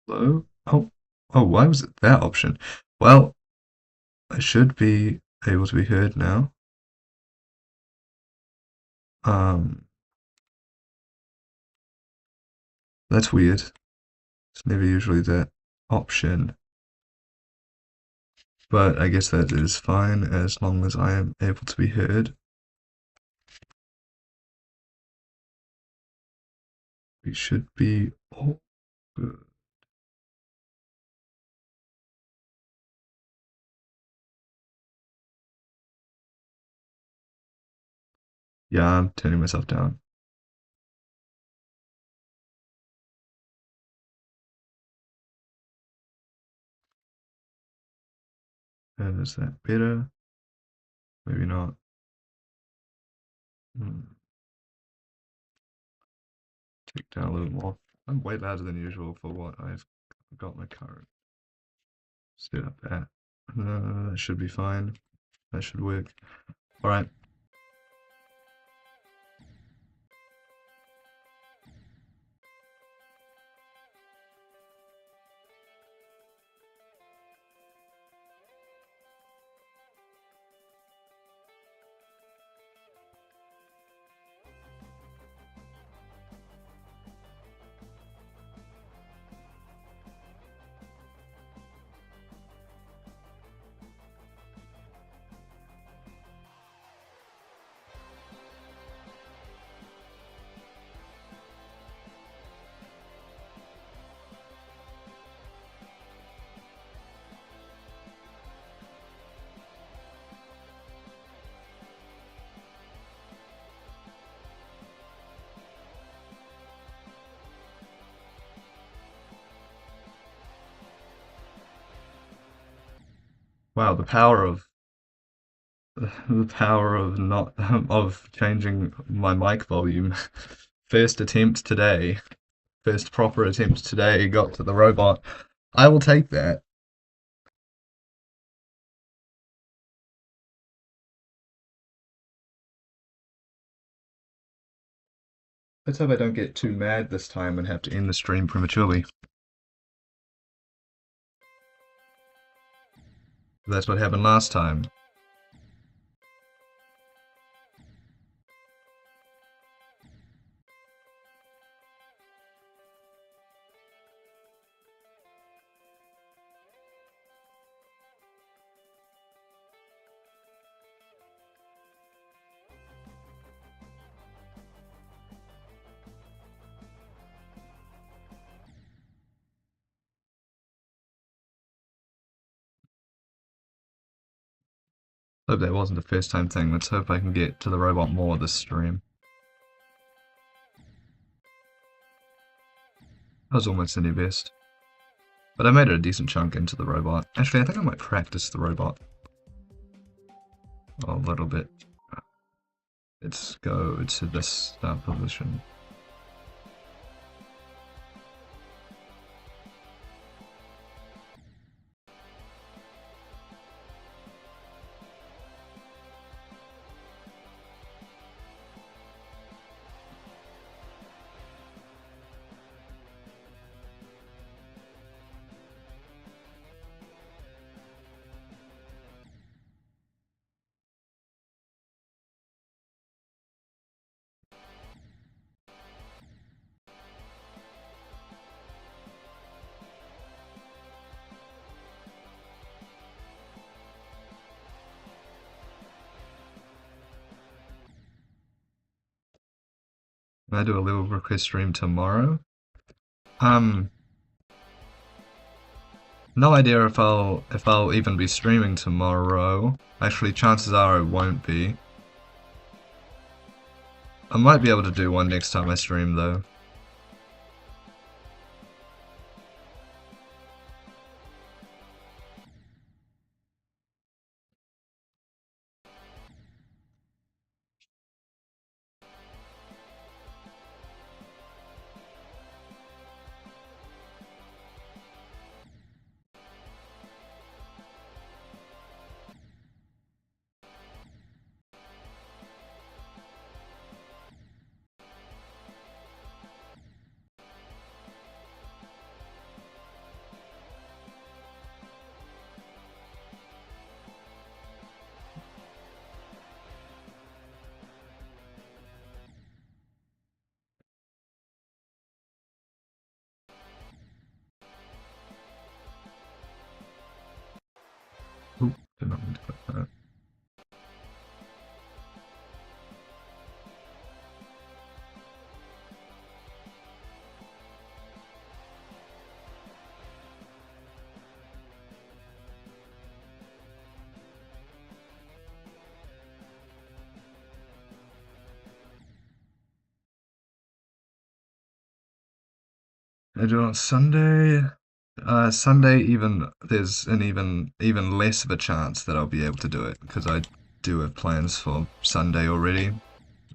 Hello? Oh, why was it that option? Well, I should be able to be heard now. Um, that's weird. It's never usually that option. But I guess that is fine as long as I am able to be heard. We should be all good. Yeah, I'm turning myself down. And is that better? Maybe not. Hmm. Take down a little more. I'm way louder than usual for what I've got my current setup at. That should be fine. That should work. Alright. Wow, the power of not of changing my mic volume. First attempt today. First proper attempt today got to the robot. I will take that. Let's hope I don't get too mad this time and have to end the stream prematurely. That's what happened last time. Hope that wasn't a first time thing. Let's hope I can get to the robot more this stream. That was almost any best. But I made it a decent chunk into the robot. Actually, I think I might practice the robot a little bit. Let's go to this start position. Can I do a little request stream tomorrow? No idea if I'll even be streaming tomorrow. Actually, chances are I won't be. I might be able to do one next time I stream though. Did not mean to click that. I do it on Sunday. Sunday, there's an even less of a chance that I'll be able to do it because I do have plans for Sunday already.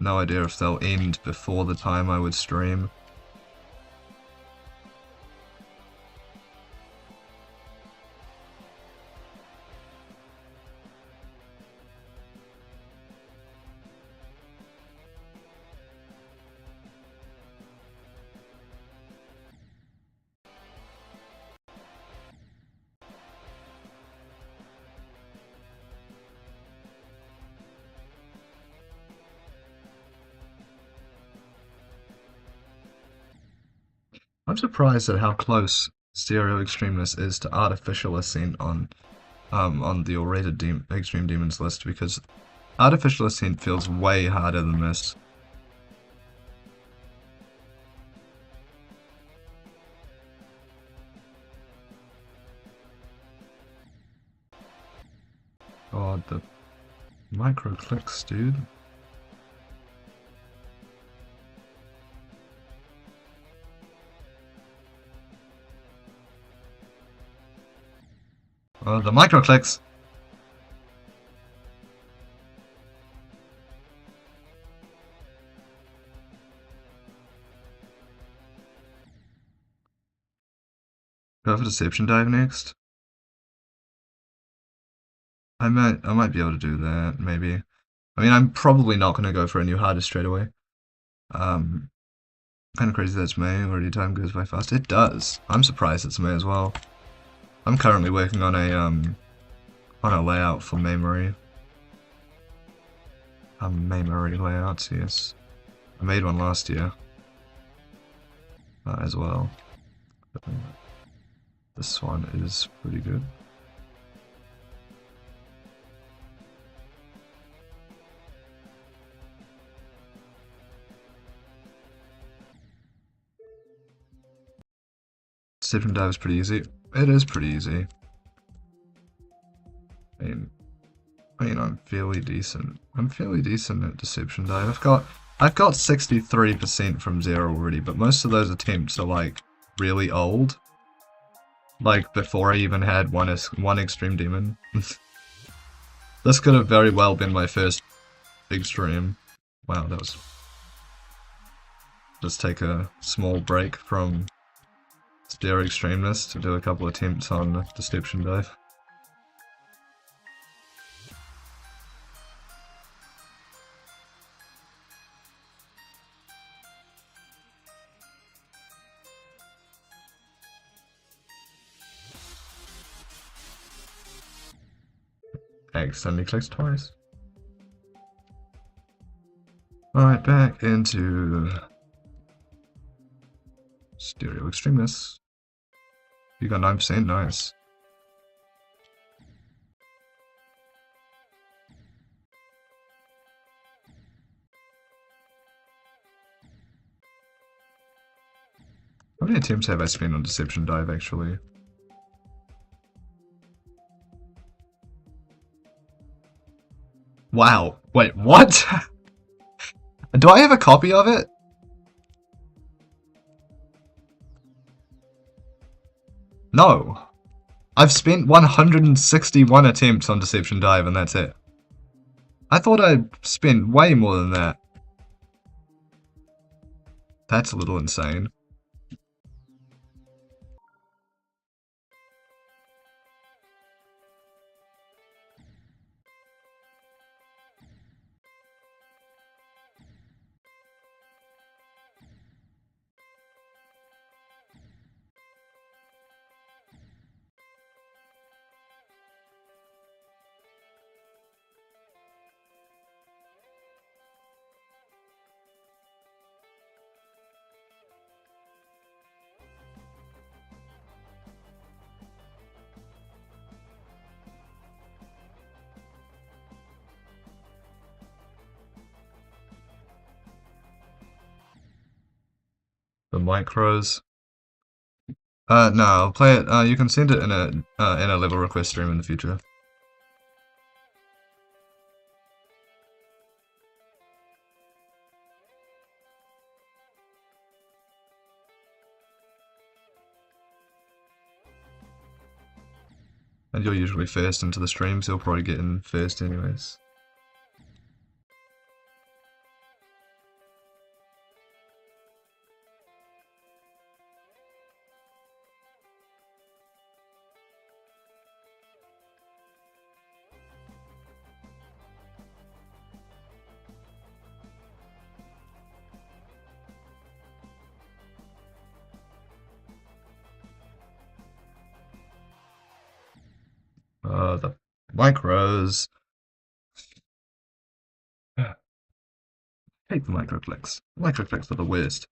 No idea if they'll end before the time I would stream. I'm surprised at how close Stereo Extremeness is to Artificial Ascent on the already Extreme Demons list, because Artificial Ascent feels way harder than this. God, the micro clicks, dude. Oh, the micro clicks. Go for Deception Dive next. I might be able to do that, maybe. I mean, I'm probably not going to go for a new hardest straight away. Kind of crazy that's May, already time goes by fast. It does. I'm surprised it's May as well. I'm currently working on a layout for Memory. Memory layouts, yes. I made one last year. As well. This one is pretty good. Deception Dive is pretty easy. It is pretty easy. I mean, I'm fairly decent. I'm fairly decent at Deception Dive. I've got 63% from 0 already, but most of those attempts are like really old. Like before I even had one Extreme Demon. This could have very well been my first big stream. Wow, that was... Just take a small break from Stereo Extremeness to do a couple attempts on Deception Dive. Accidentally clicks twice. Alright, back into Stereo Extremeness. You got 9%, nice. How many attempts have I spent on Deception Dive actually? Wow, wait, what? Do I have a copy of it? No. I've spent 161 attempts on Deception Dive and that's it. I thought I'd spent way more than that. That's a little insane. The micros. No, I'll play it. You can send it in a level request stream in the future. And you're usually first into the stream, so you'll probably get in first anyways. The micros. I hate the microclicks. Microclicks are the worst.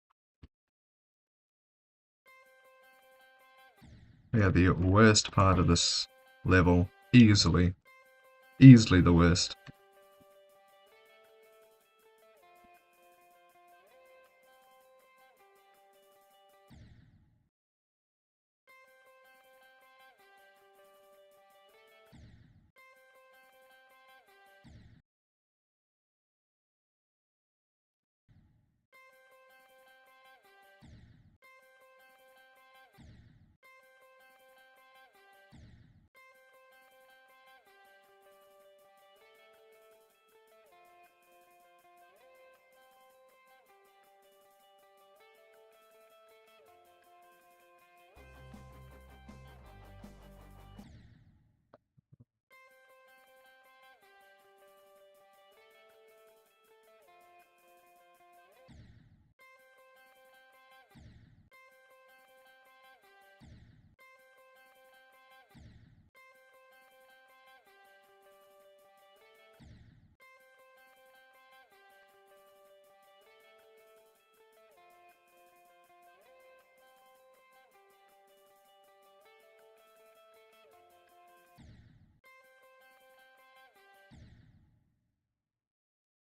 Yeah, the worst part of this level. Easily. Easily the worst.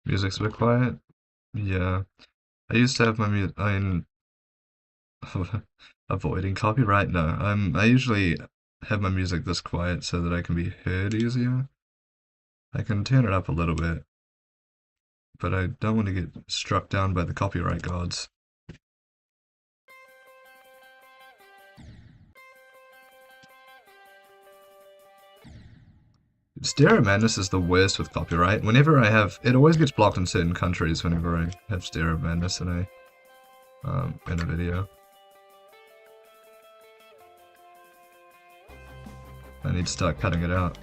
Music's a bit quiet. Yeah. I used to have my avoiding copyright? No. I usually have my music this quiet so that I can be heard easier. I can turn it up a little bit, but I don't want to get struck down by the copyright gods. Stereo Madness is the worst with copyright. Whenever I have, it always gets blocked in certain countries whenever I have Stereo Madness in a video. I need to start cutting it out.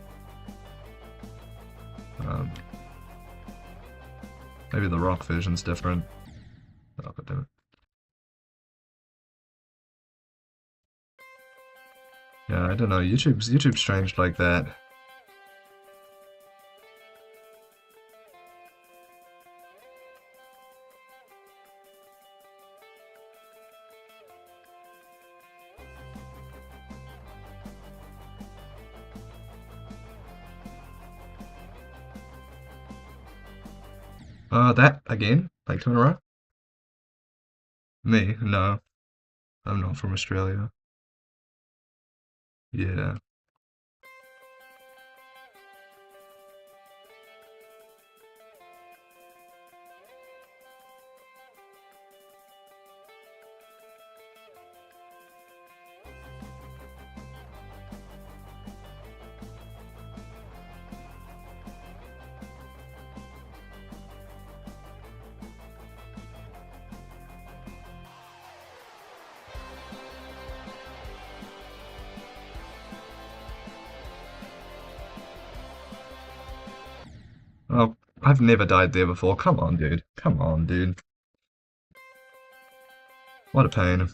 Maybe the rock version's different. Oh, God damn it. Yeah, I don't know. YouTube's strange like that. That again? Like 2 in a row? Me? No. I'm not from Australia. Yeah. Oh, I've never died there before. Come on, dude. Come on, dude. What a pain.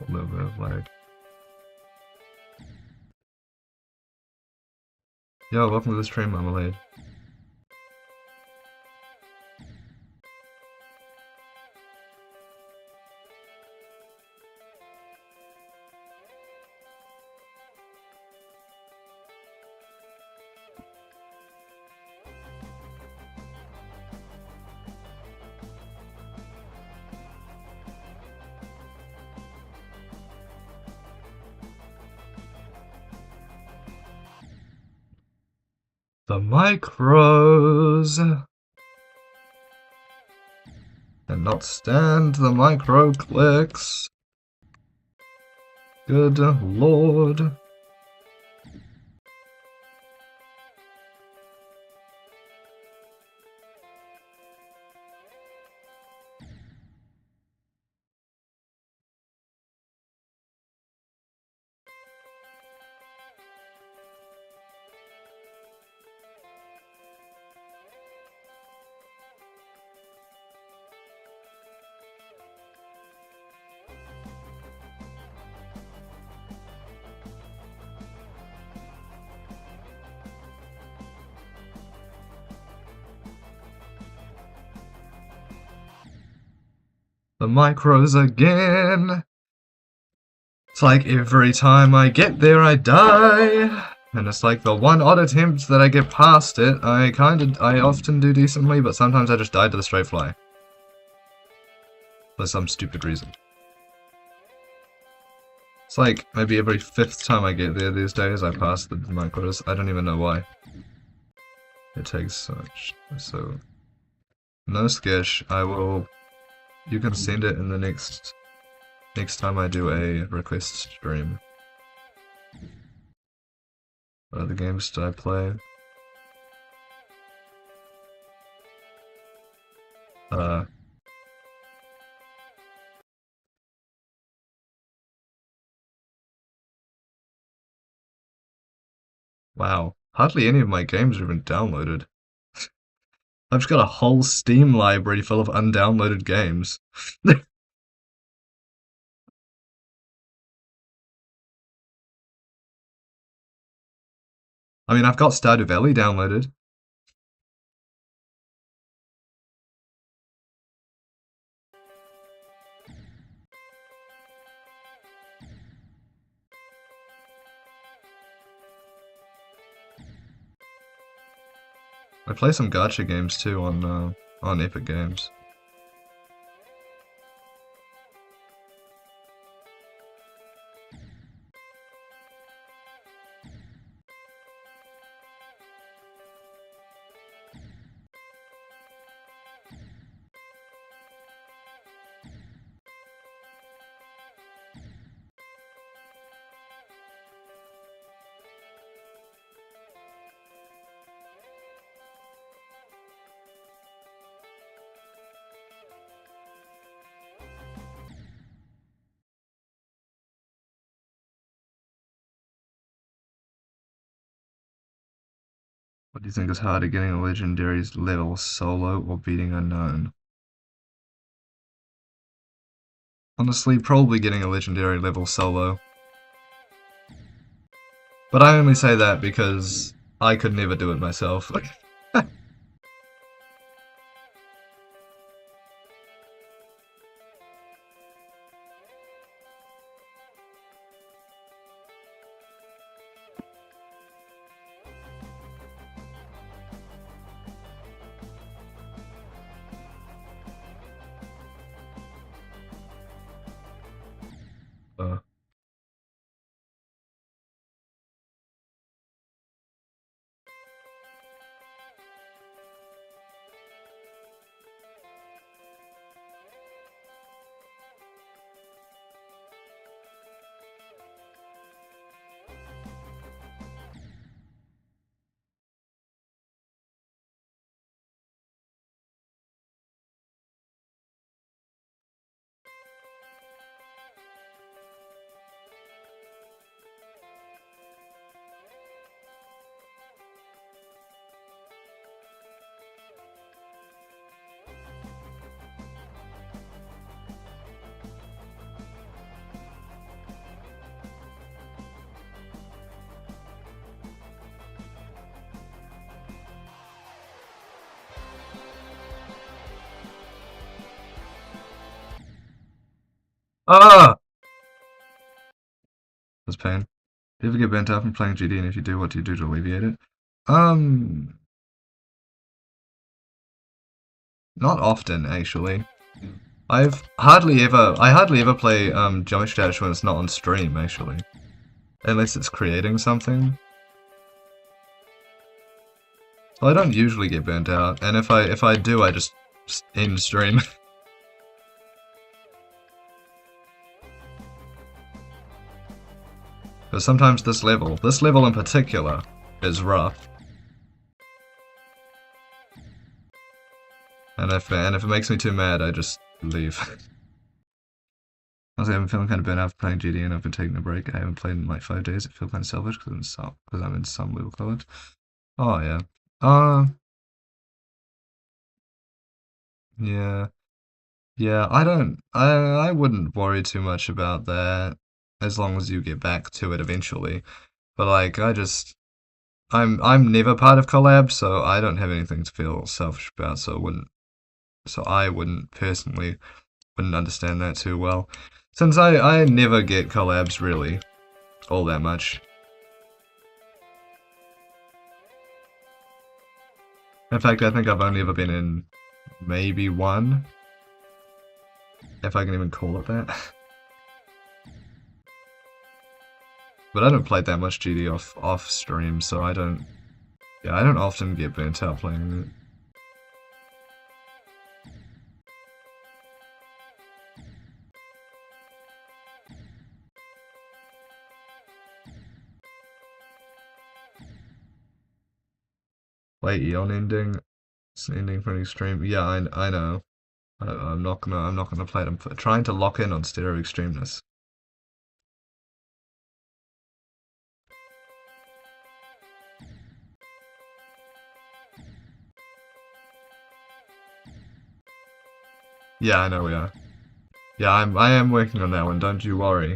A little bit of lag. Yo, welcome to the stream, Marmalade. The micros! Cannot stand the micro clicks. Good lord. The micros again! It's like every time I get there I die! And it's like the one odd attempt that I get past it, I often do decently, but sometimes I just die to the straight fly. For some stupid reason. It's like maybe every 5th time I get there these days I pass the micros. I don't even know why. It takes such. So. No sketch, I will. You can send it in the next time I do a request stream. What other games did I play? Wow, hardly any of my games are even downloaded. I've just got a whole Steam library full of undownloaded games. I mean, I've got Stardew Valley downloaded. I play some gacha games too on Epic Games. What do you think is harder, getting a legendary's level solo or beating unknown? Honestly, probably getting a legendary level solo. But I only say that because I could never do it myself. uh, Ah! That's pain. Do you ever get burnt out from playing GD, and if you do, what do you do to alleviate it? Um, Not often, actually. I hardly ever play Geometry Dash when it's not on stream, actually. Unless it's creating something. So I don't usually get burnt out, and if I do, I just end stream. But sometimes this level in particular, is rough. And if it makes me too mad, I just leave. Honestly, I've been feeling kind of burnt out playing GD, and I've been taking a break. I haven't played in like 5 days. I feel kind of selfish because I'm in some level college. Oh yeah. Uh, yeah. Yeah, I wouldn't worry too much about that as long as you get back to it eventually. But like, I'm never part of collab, so I don't have anything to feel selfish about, so I wouldn't personally wouldn't understand that too well. Since I never get collabs really all that much. In fact, I think I've only ever been in maybe one, if I can even call it that. But I don't play that much GD off stream, so I don't often get burnt out playing it. Wait, Eon ending? It's ending for an extreme. Yeah, I know. I'm not gonna play it. I'm trying to lock in on stereo extremeness. Yeah, I know we are. Yeah, I am working on that one. Don't you worry.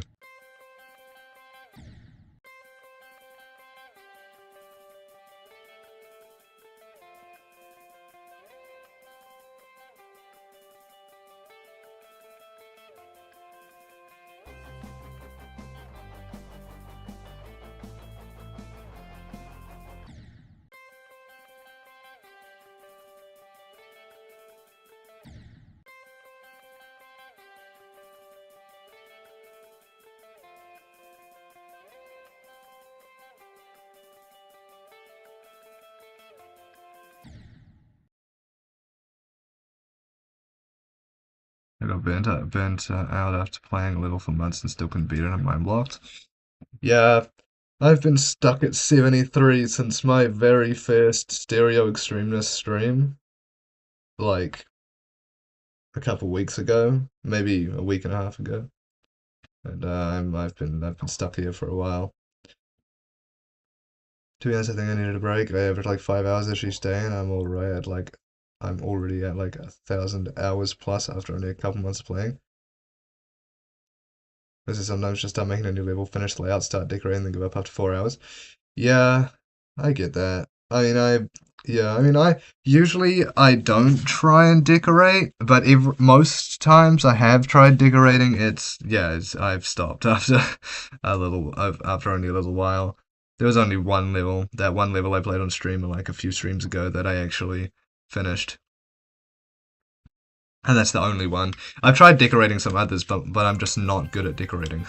I got burnt out after playing a level for months and still couldn't beat it. I'm mind blocked. Yeah, I've been stuck at 73 since my very first stereo extremeness stream, like a couple weeks ago, maybe a week and a half ago, and I've been stuck here for a while. To be honest, I think I needed a break. I averaged like 5 hours each day, and I'm already at like 1,000 hours plus after only a couple months of playing. This is sometimes just start making a new level, finish the layout, start decorating, then give up after 4 hours. Yeah, I get that. I usually I don't try and decorate, but most times I have tried decorating. I've stopped after after only a little while. There was only one level, that one level I played on stream like a few streams ago that I actually finished. And that's the only one. I've tried decorating some others, but I'm just not good at decorating.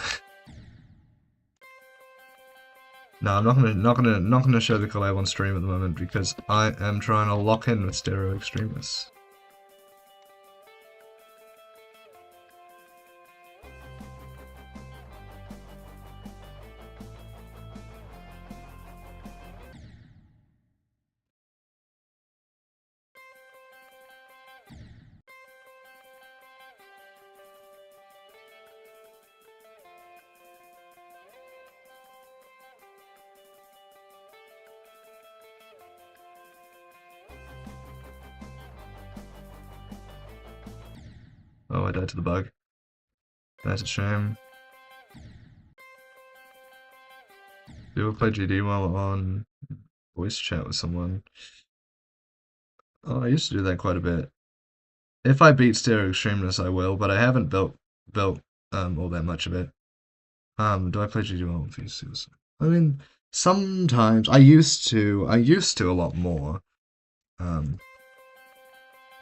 No, I'm not gonna show the collab on stream at the moment because I am trying to lock in with stereo extremists. Oh, I died to the bug. That's a shame. Do you ever play GD while on voice chat with someone? Oh, I used to do that quite a bit. If I beat stereo extremeness, I will, but I haven't built all that much of it. Do I play GG1 with you? I mean, sometimes I used to a lot more.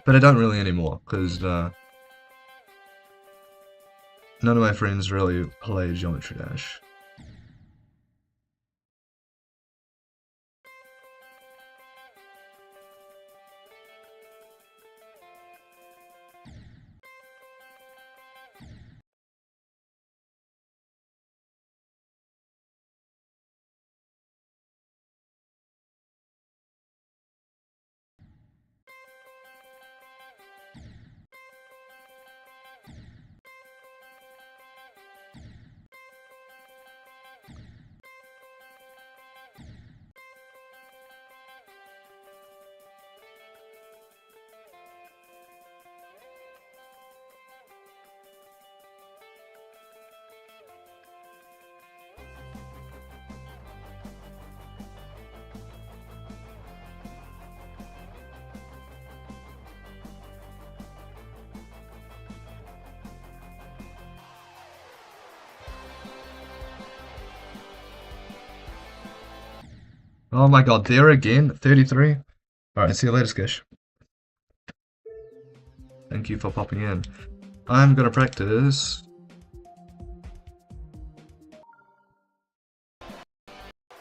But I don't really anymore, because none of my friends really play Geometry Dash. Oh my god, there again? 33? Alright, see you later, Skish. Thank you for popping in. I'm gonna practice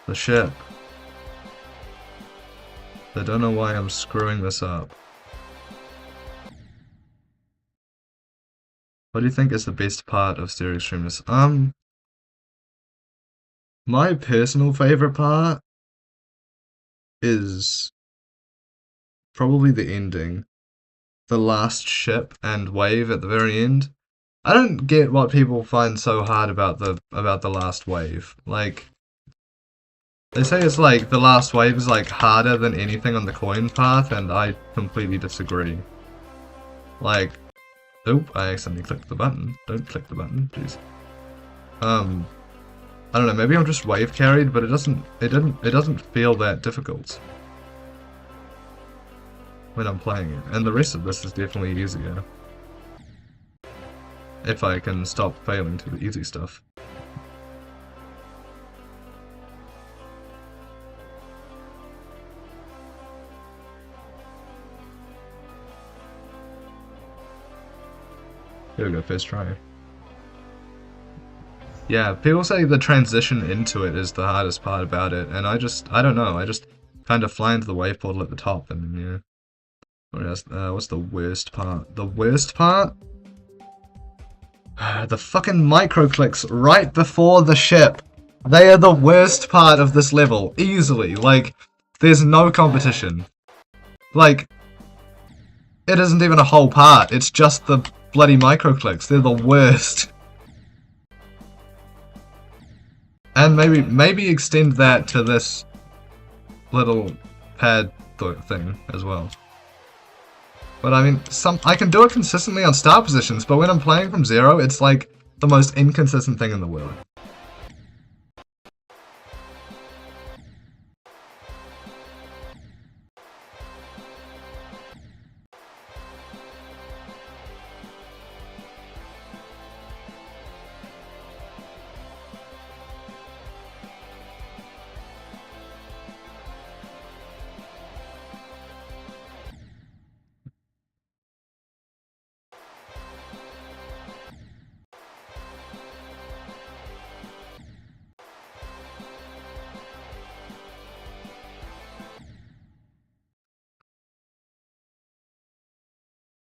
the ship. I don't know why I'm screwing this up. What do you think is the best part of Stereo Extremeness? My personal favorite part is probably the ending. The last ship and wave at the very end. I don't get what people find so hard about the last wave. Like, they say it's like the last wave is like harder than anything on the coin path, and I completely disagree. Like, oop, I accidentally clicked the button. Don't click the button, jeez. I don't know, maybe I'm just wave carried, but it doesn't feel that difficult when I'm playing it. And the rest of this is definitely easier. If I can stop failing to the easy stuff. Here we go, first try. Yeah, people say the transition into it is the hardest part about it, and I don't know, I just kind of fly into the wave portal at the top, and yeah. What's the worst part? The worst part? The fucking micro clicks right before the ship. They are the worst part of this level, easily. Like, there's no competition. Like, it isn't even a whole part, it's just the bloody micro clicks. They're the worst. And maybe extend that to this little pad thing as well. But I mean, I can do it consistently on star positions, but when I'm playing from zero, it's like the most inconsistent thing in the world.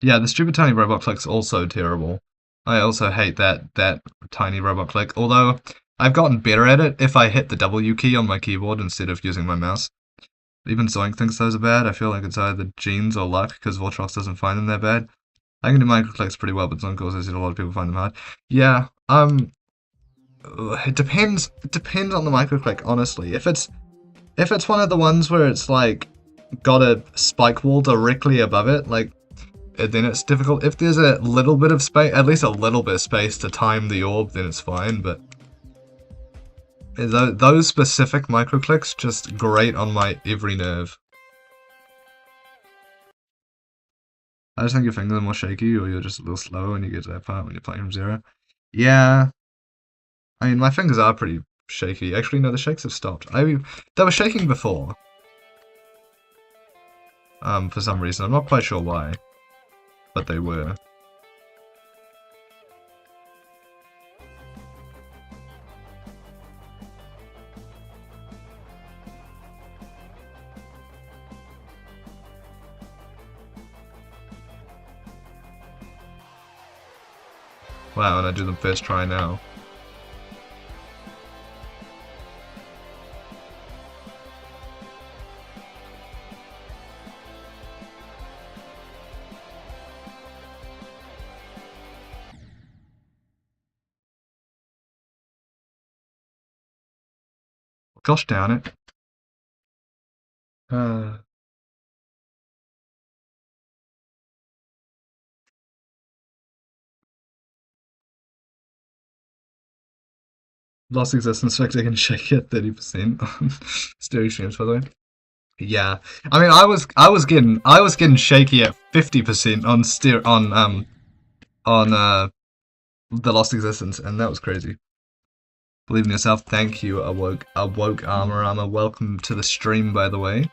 Yeah, the stupid tiny robot click's also terrible. I also hate that tiny robot click, although I've gotten better at it if I hit the W key on my keyboard instead of using my mouse. Even Zoink thinks those are bad. I feel like it's either genes or luck, because Vortrox doesn't find them that bad. I can do micro clicks pretty well, but Zoink also said a lot of people find them hard. Yeah, it depends on the micro click, honestly. If it's one of the ones where it's like got a spike wall directly above it, like, then it's difficult. If there's a little bit of space, at least a little bit of space to time the orb, then it's fine, but those specific micro clicks just grate on my every nerve. I just think your fingers are more shaky, or you're just a little slow when you get to that part when you're playing from zero. Yeah, I mean, my fingers are pretty shaky. Actually, no, the shakes have stopped. They were shaking before. For some reason. I'm not quite sure why. But they were. Wow, and I do them first try now. Gosh darn it. Lost existence fact I can shake at 30% on stereo streams, by the way. Yeah. I mean I was getting shaky at 50% on the lost existence, and that was crazy. Believe in yourself, thank you, awoke armor. Welcome to the stream, by the way.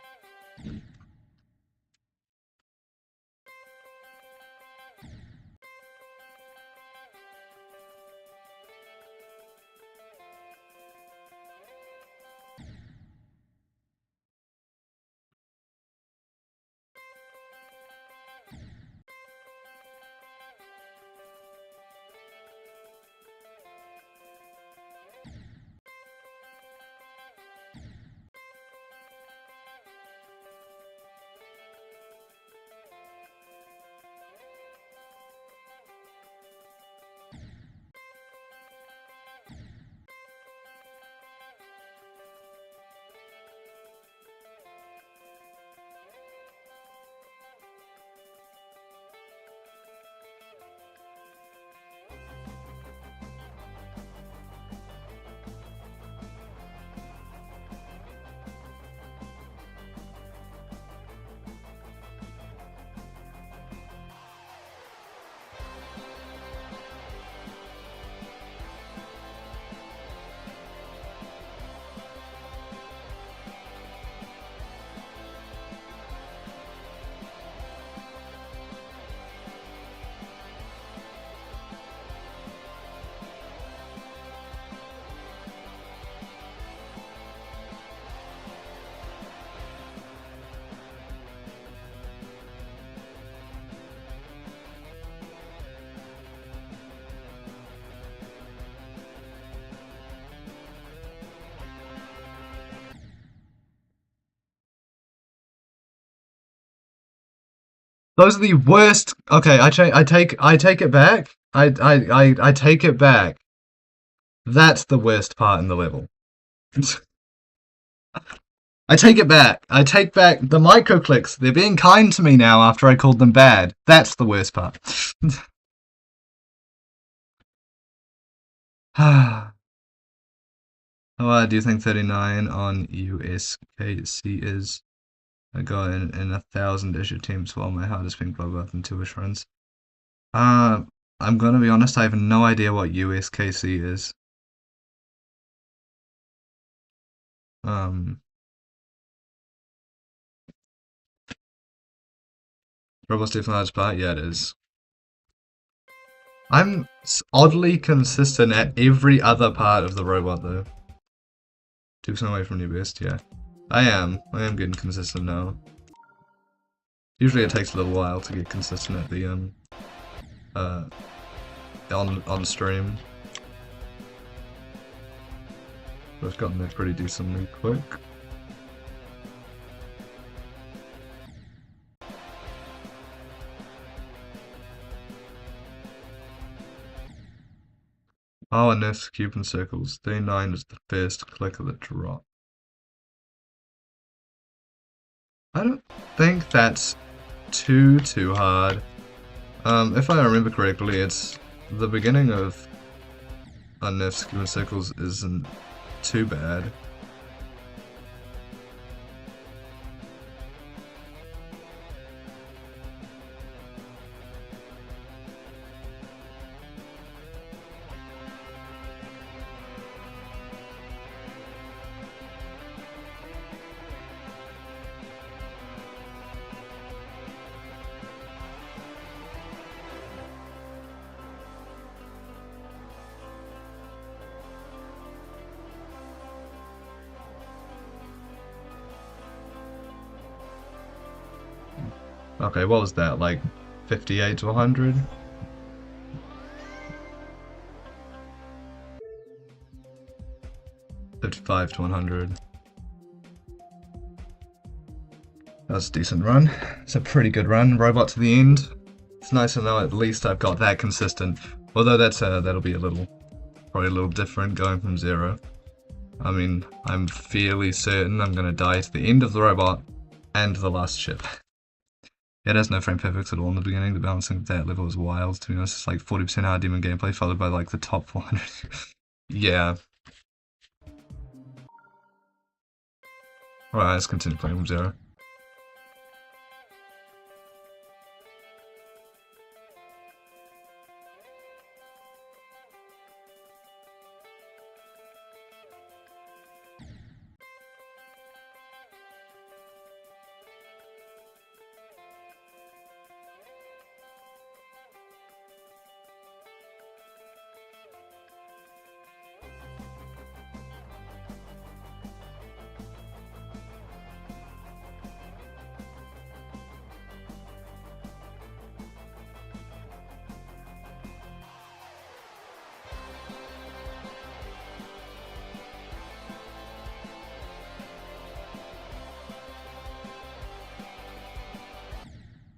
Those are the worst. Okay, I take it back. I take it back. That's the worst part in the level. I take it back. I take back the micro clicks. They're being kind to me now after I called them bad. That's the worst part. Oh, do you think 39 on USKC is? I got in 1,000-ish attempts while my hardest being Bloodbath and 2-ish runs. I'm gonna be honest, I have no idea what USKC is. Robot's definitely the hardest part? Yeah, it is. I'm oddly consistent at every other part of the robot, though. 2% away from your best, yeah. I am getting consistent now. Usually it takes a little while to get consistent at the, on stream. But I've gotten there pretty decently quick. Oh, and this cube and circles. 39 is the first click of the drop. I don't think that's too hard. If I remember correctly, it's the beginning of Unnerf's cube and circles isn't too bad. Okay, what was that, like 58 to 100? $55 to 100. That's a decent run. It's a pretty good run. Robot to the end. It's nice to know at least I've got that consistent. Although that'll be probably a little different going from 0. I mean, I'm fairly certain I'm gonna die to the end of the robot and the last ship. It has no frame perfects at all in the beginning. The balancing of that level is wild, to be honest. It's like 40% hard demon gameplay, followed by like the top 400. Yeah. Alright, let's continue playing from 0.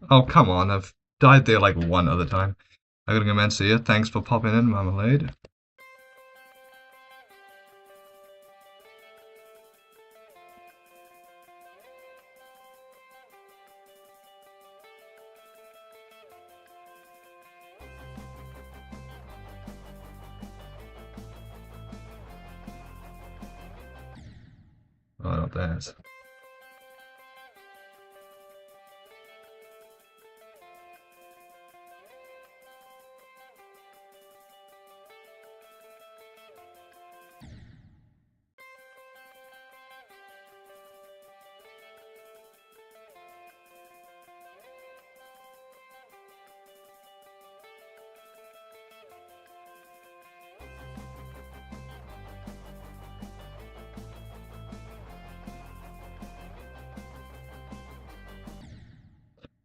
Oh, come on, I've died there like one other time. I gotta go, man. See ya. Thanks for popping in, Marmalade. Oh, not that.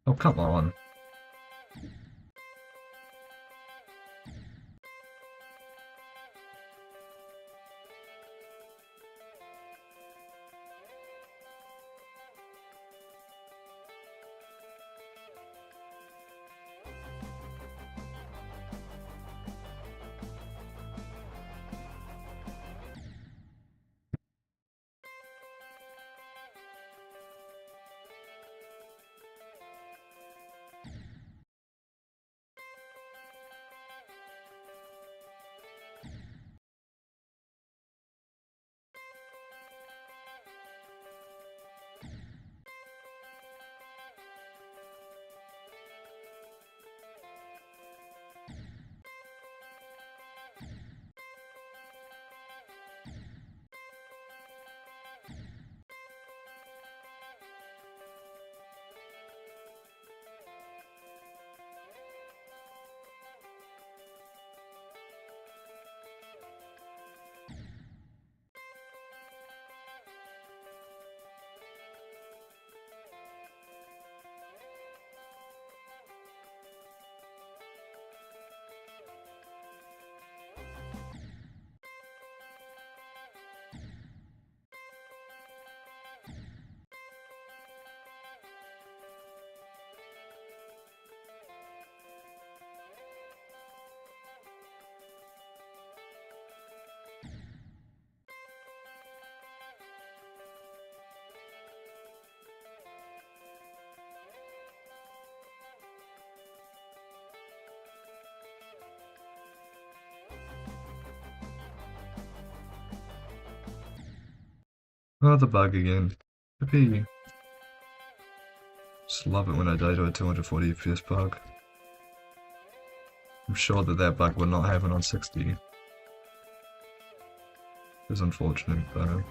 Oh, come on. Oh, the bug again. Yippee. Just love it when I die to a 240 FPS bug. I'm sure that bug would not happen on 60. It's unfortunate, but...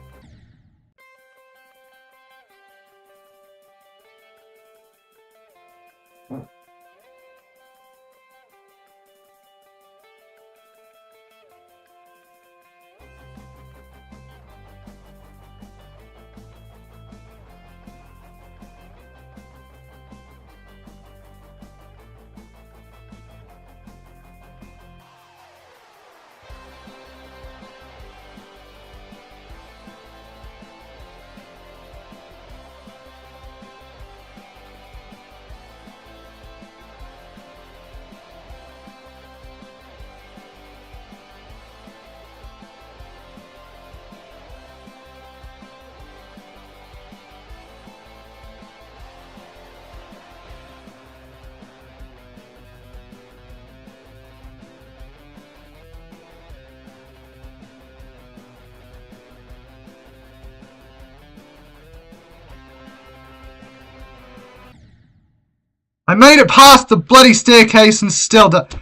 I made it past the bloody staircase and still The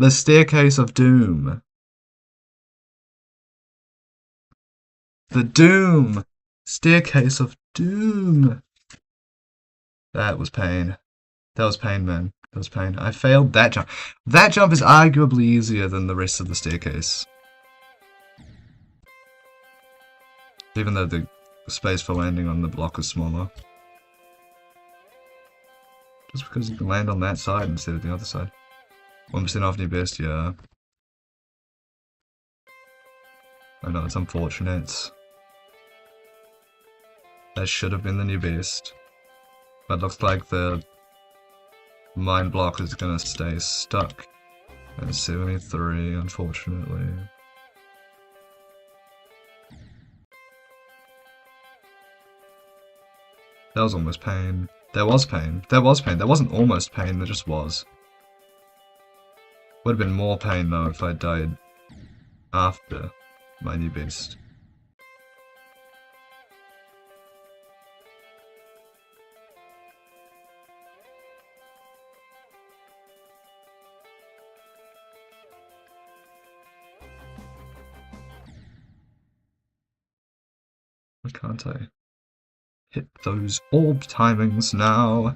staircase of doom. The doom! Staircase of doom! That was pain. That was pain, man. That was pain. I failed that jump. That jump is arguably easier than the rest of the staircase. Even though the space for landing on the block is smaller. Just because you can land on that side instead of the other side. 1% off new best, yeah. I know, it's unfortunate. That should have been the new best. But looks like the mine block is gonna stay stuck at 73, unfortunately. That was almost pain. There was pain. There was pain. There wasn't almost pain, there just was. Would have been more pain though if I died after my new beast. Why can't I hit those orb timings now?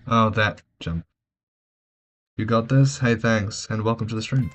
Oh, that jump. You got this? Hey, thanks, and welcome to the stream.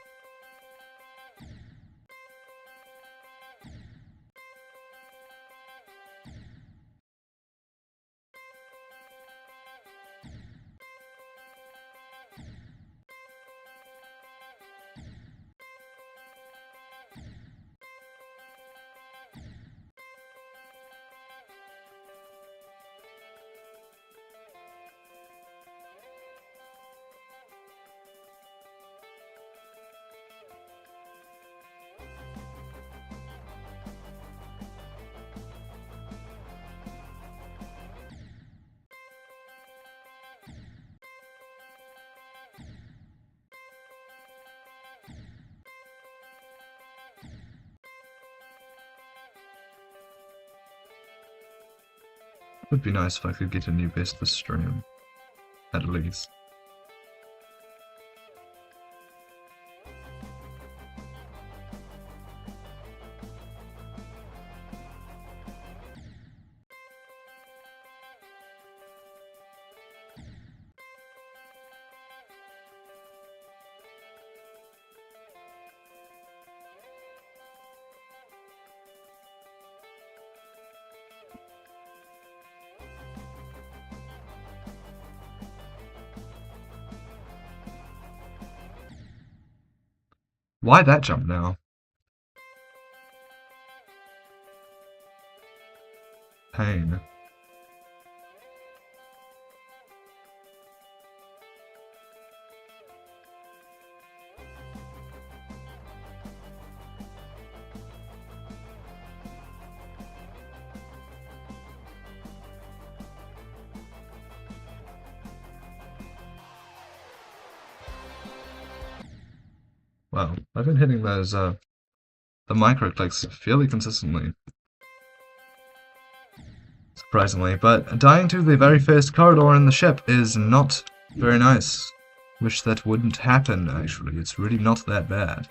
Would be nice if I could get a new best this stream, at least. Why that jump now? Pain. Wow, I've been hitting those, the micro clicks fairly consistently. Surprisingly, but dying to the very first corridor in the ship is not very nice. Wish that wouldn't happen, actually. It's really not that bad.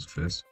was a fizz.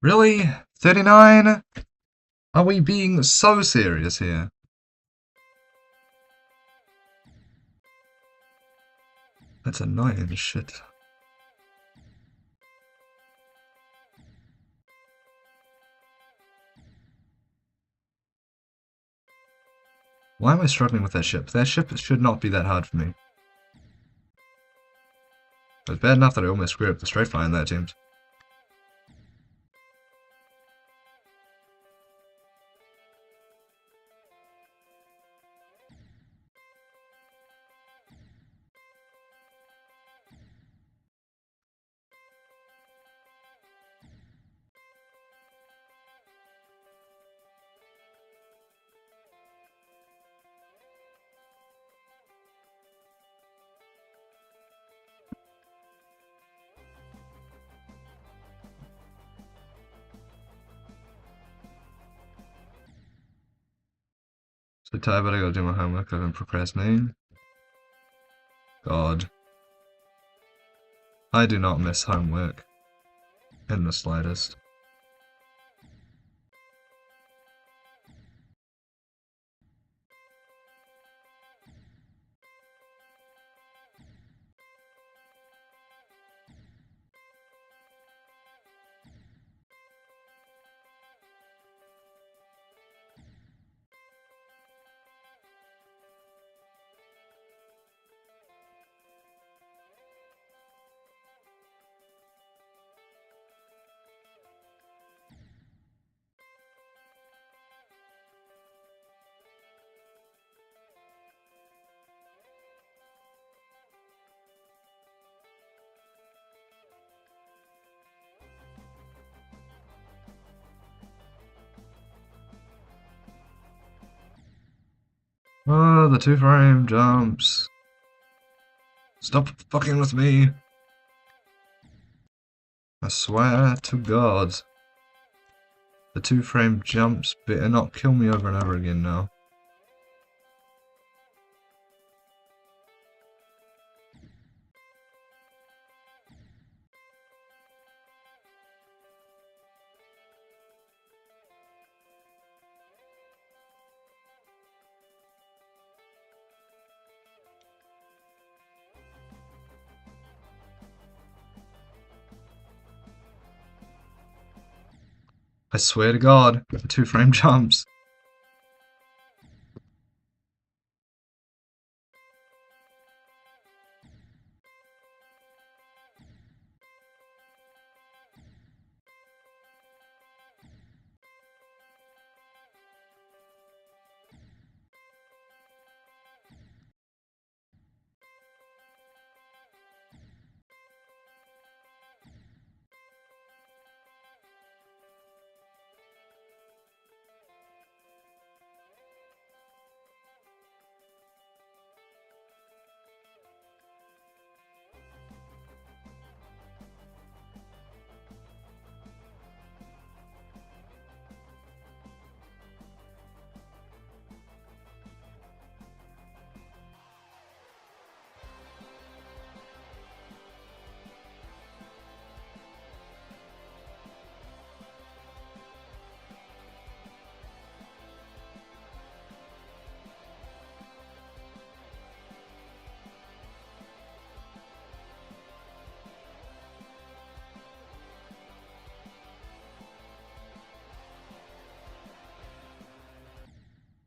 Really? 39? Are we being so serious here? That's annoying as shit. Why am I struggling with their ship? Their ship should not be that hard for me. It was bad enough that I almost screwed up the straight fire in that attempt. So tired, but I gotta do my homework. I've been procrastinating. God. I do not miss homework. In the slightest. Oh, the two-frame jumps. Stop fucking with me. I swear to God. The two-frame jumps better not kill me over and over again now. I swear to God, the two-frame jumps.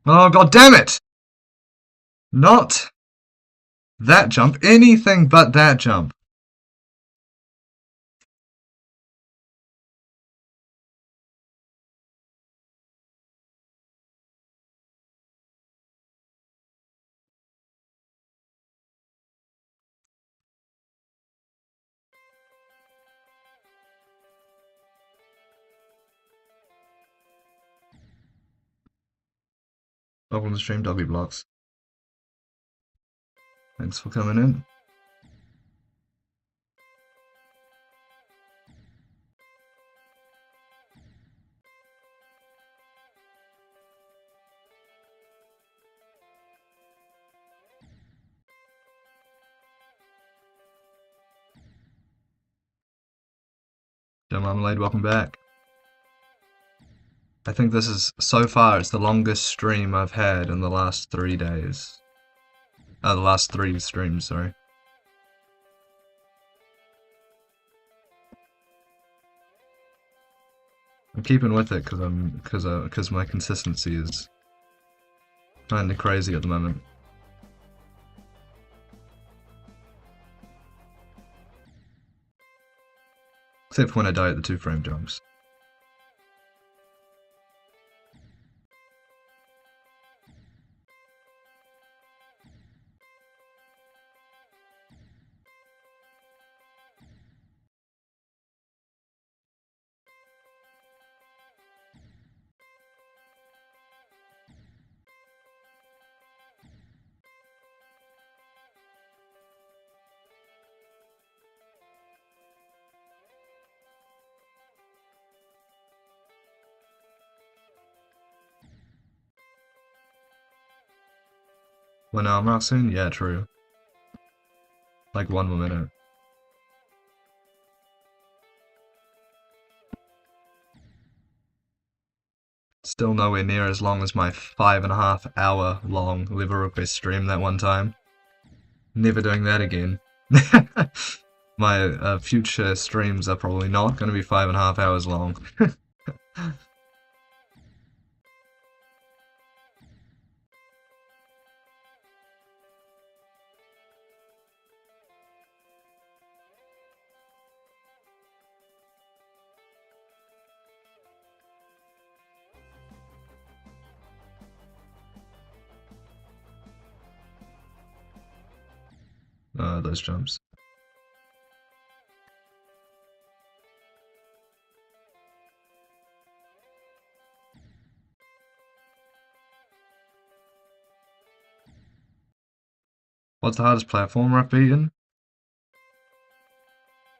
Oh, God damn it! Not that jump. Anything but that jump. Welcome to the stream, Doggy Blocks. Thanks for coming in. Joe Marmalade, welcome back. I think this is, so far, it's the longest stream I've had in the last 3 days. The last 3 streams, sorry. I'm keeping with it because my consistency is kinda crazy at the moment. Except for when I die at the 2-frame jumps. One hour soon? Yeah, true. Like 1 more minute. Still nowhere near as long as my 5.5 hour long Liver Request stream that one time. Never doing that again. My future streams are probably not going to be 5.5 hours long. Those jumps. What's the hardest platformer I've beaten?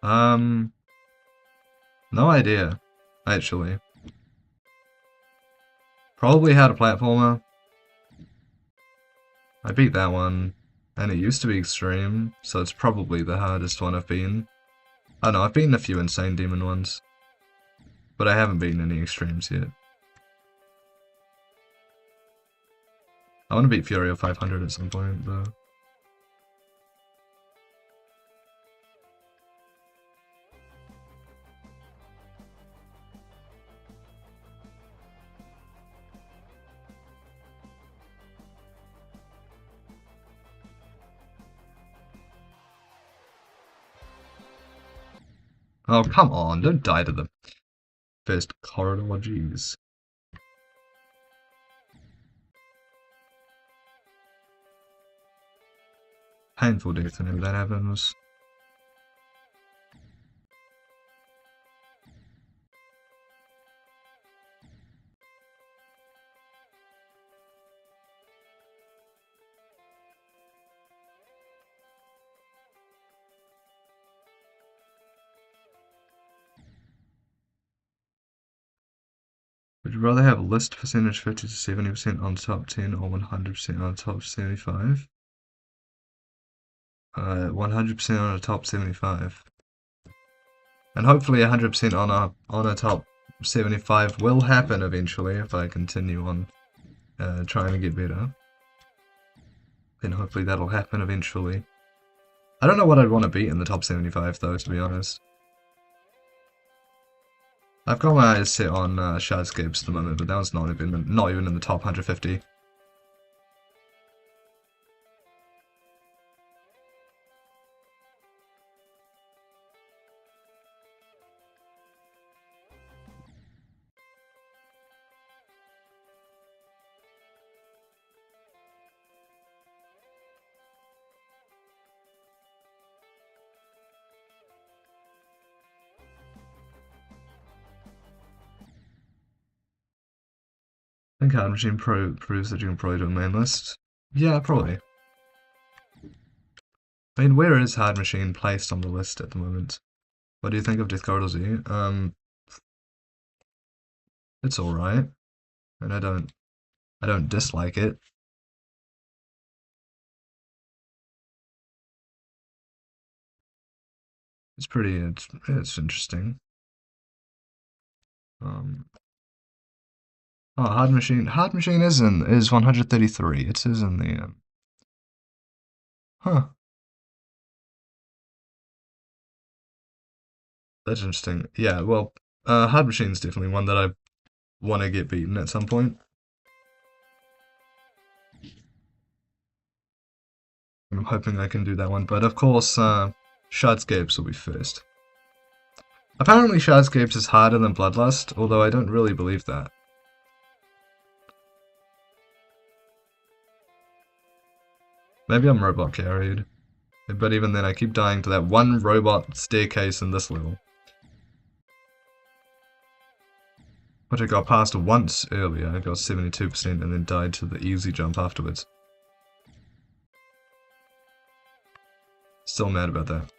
No idea, actually. Probably had a platformer. I beat that one, and it used to be extreme, so it's probably the hardest one I've beaten. I don't know, I've beaten a few Insane Demon ones, but I haven't beaten any extremes yet. I want to beat Furio 500 at some point, though. Oh, come on, don't die to the first corridor, jeez. Painful death whenever that happens. Would you rather have a list percentage 50 to 70% on top 10 or 100% on top 75? 100% on a top 75. And hopefully 100% on a top 75 will happen eventually if I continue on trying to get better. Then hopefully that'll happen eventually. I don't know what I'd want to beat in the top 75 though, to be honest. I've got my eyes set on Shardscapes at the moment, but that was not even in the top 150. I think Hard Machine proves that you can probably do a main list. Yeah, probably. I mean, where is Hard Machine placed on the list at the moment? What do you think of Death Corridor Z? It's alright. And I don't dislike it. It's interesting. Oh, Hard Machine is 133. It is in the huh. That's interesting. Yeah, well, Hard Machine's definitely one that I want to get beaten at some point. I'm hoping I can do that one, but of course, Shardscapes will be first. Apparently Shardscapes is harder than Bloodlust, although I don't really believe that. Maybe I'm robot carried. But even then, I keep dying to that one robot staircase in this level. Which I got past once earlier, I got 72% and then died to the easy jump afterwards. Still mad about that.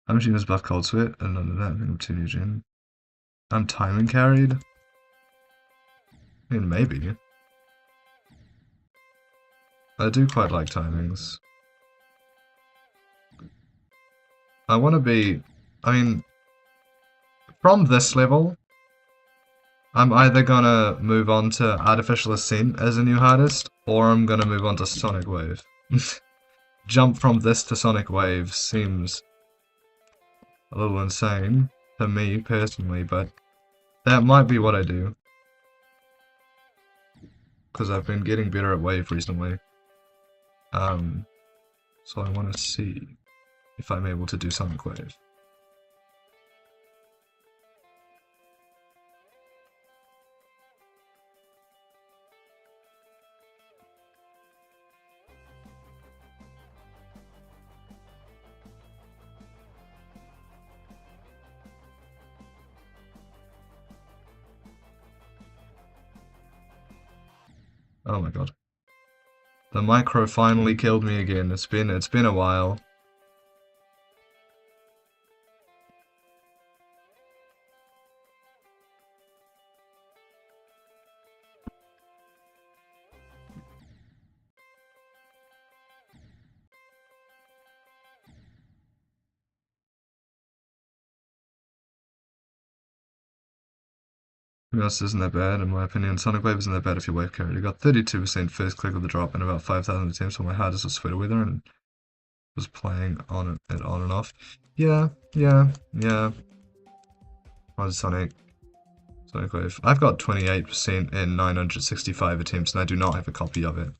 I'm machine is buff cold sweat, and none of that, I think I'm too new gen. I'm timing carried? I mean, maybe. I do quite like timings. I want to be... I mean, from this level, I'm either gonna move on to Artificial Ascent as a new hardest, or I'm gonna move on to Sonic Wave. Jump from this to Sonic Wave seems a little insane to me personally, but that might be what I do. Because I've been getting better at Wave recently. So I want to see if I'm able to do Sonic Wave. Oh my god. The micro finally killed me again. It's been a while. This isn't that bad, in my opinion. Sonic Wave isn't that bad if you're wave carried. You got 32% first click of the drop and about 5,000 attempts on my hardest was Sweater Weather and was playing on it on and off. Yeah. Sonic Wave. I've got 28% in 965 attempts and I do not have a copy of it.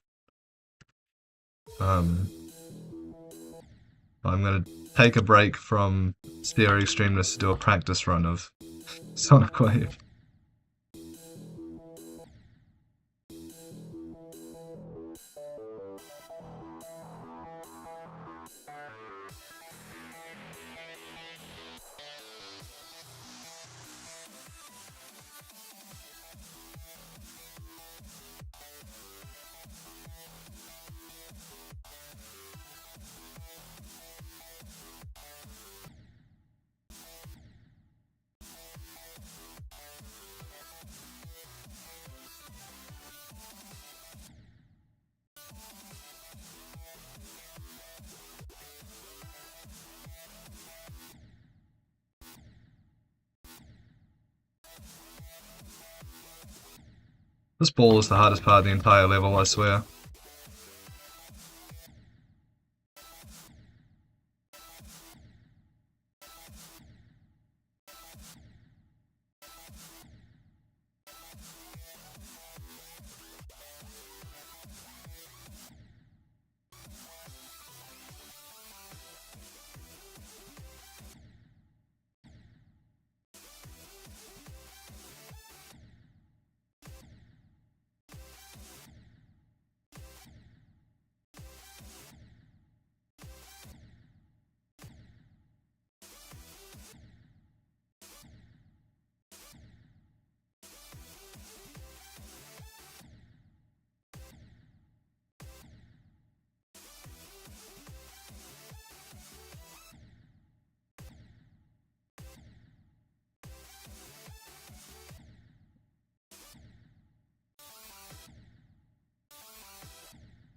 I'm gonna take a break from Stereo Extremeness to do a practice run of Sonic Wave. This ball is the hardest part of the entire level, I swear.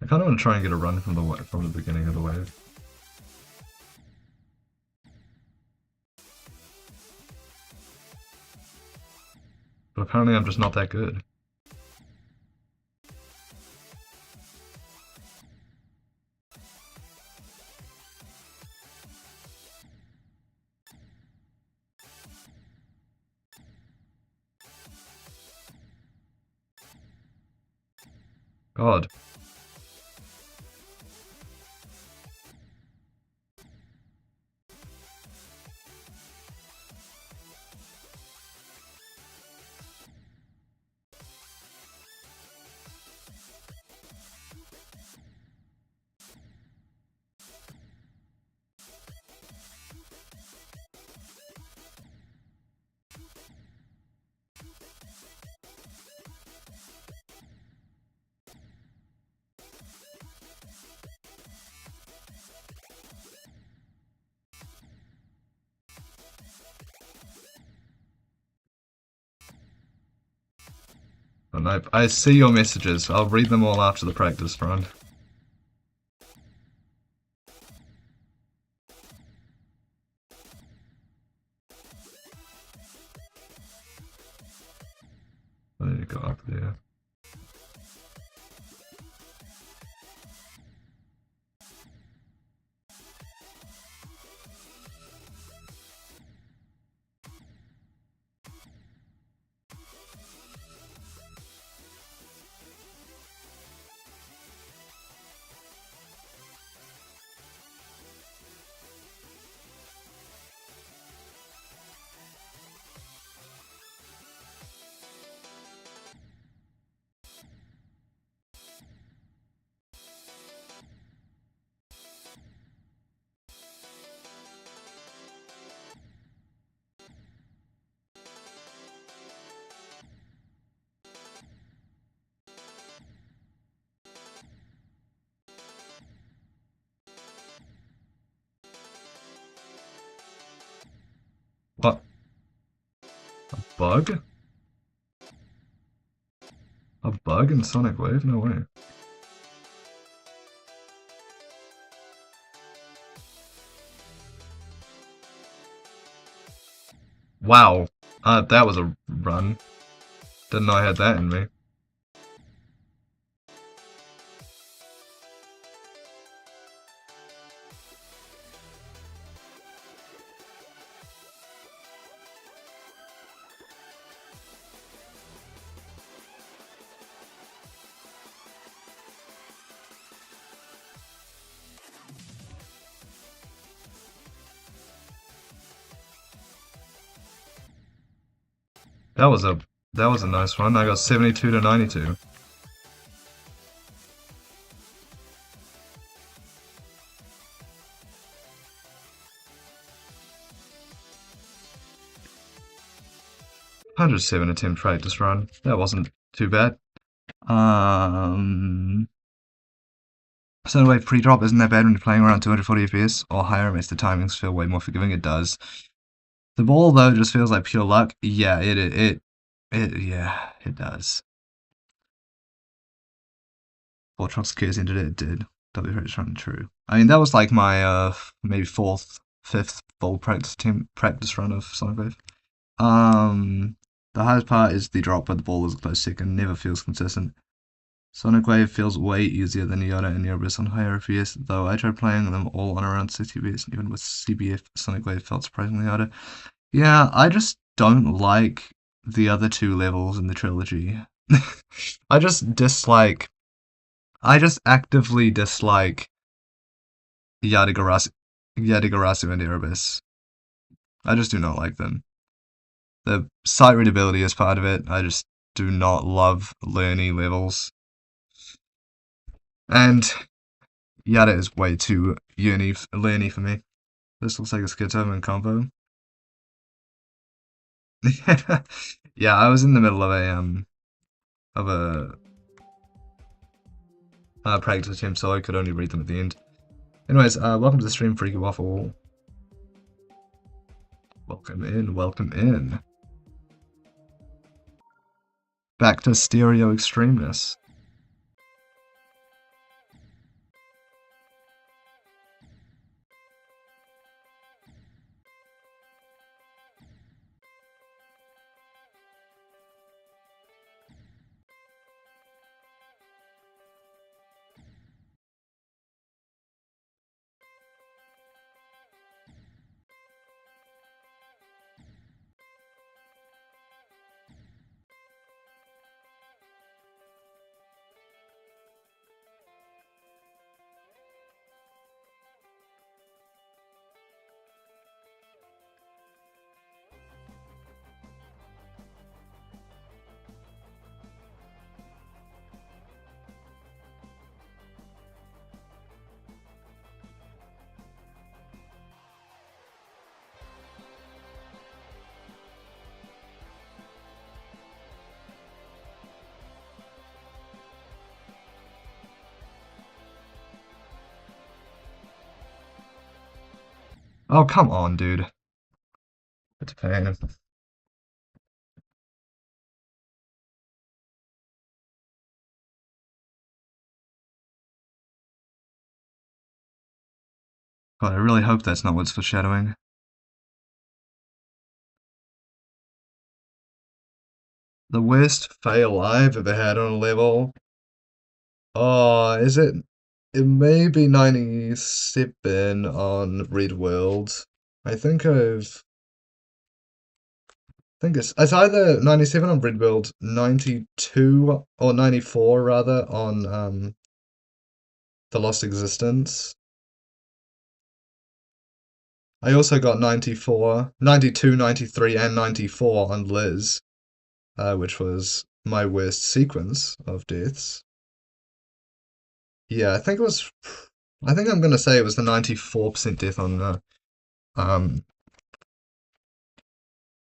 I kind of want to try and get a run from the beginning of the wave. But apparently I'm just not that good. God. Oh, no, I see your messages. I'll read them all after the practice run. I need to go up there. What? A bug? A bug in Sonic Wave? No way. Wow. That was a run. Didn't know I had that in me. That was a nice one. I got 72 to 92. $107 attempt practice run. That wasn't too bad. Sonic Wave pre-drop isn't that bad when you're playing around 240 FPS or higher. It makes the timings feel way more forgiving. It does. The ball though just feels like pure luck. Yeah, it does. Vortrox Gears ended it did. WH run true. I mean that was like my maybe fifth full practice run of Sonic Wave. The hardest part is the drop, but the ball is a close second. Never feels consistent. Sonic Wave feels way easier than Yoda and Neobus on higher FPS, though I tried playing them all on around 60 FPS, and even with CBF, Sonic Wave felt surprisingly harder. Yeah, I just don't like the other two levels in the trilogy. I just actively dislike Yadigarasi and Erebus. I just do not like them. The sight readability is part of it. I just do not love learny levels. And Yada is way too learny for me. This looks like a Skitoman combo. Yeah, I was in the middle of a practice attempt, so I could only read them at the end. Anyways, welcome to the stream, Freaky Waffle. Welcome in, welcome in. Back to stereo extremeness. Oh, come on, dude. It's a pain. God, I really hope that's not what's foreshadowing. The worst fail I've ever had on a level. Oh, is it? It may be 97 on Red World. I think it's either 97 on Red World, 92 or 94 rather on The Lost Existence. I also got 94, 92, 93, and 94 on Liz, which was my worst sequence of deaths. Yeah, I think it was. I think I'm gonna say it was the 94% death um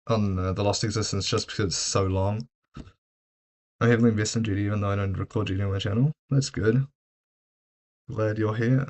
on The Lost Existence, just because it's so long. I heavily invest in GD even though I don't record GD on my channel. That's good. Glad you're here.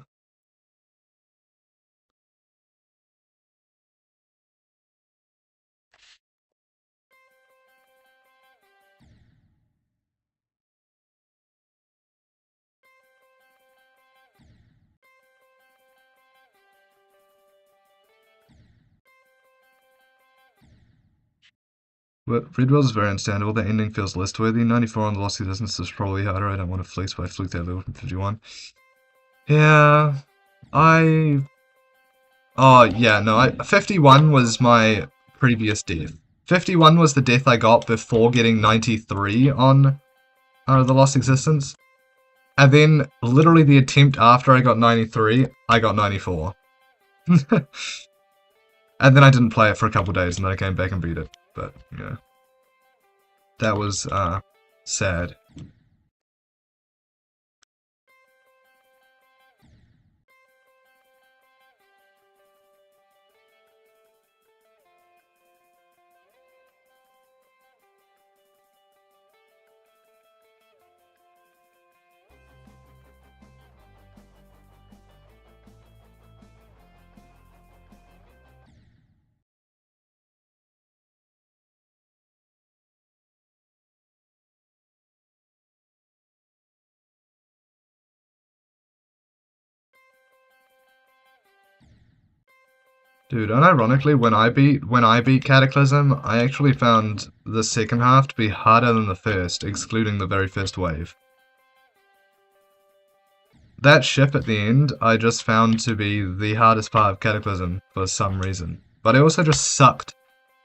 But Red World is very understandable. The ending feels list-worthy. 94 on The Lost Existence is probably harder. I don't want to flex, but I fluked that little from 51. Yeah, I... Oh, yeah, no, 51 was my previous death. 51 was the death I got before getting 93 on The Lost Existence. And then, literally the attempt after I got 93, I got 94. And then I didn't play it for a couple days, and then I came back and beat it. But, yeah. That was, sad. Dude, unironically, when I beat Cataclysm, I actually found the second half to be harder than the first, excluding the very first wave. That ship at the end, I just found to be the hardest part of Cataclysm for some reason. But I also just sucked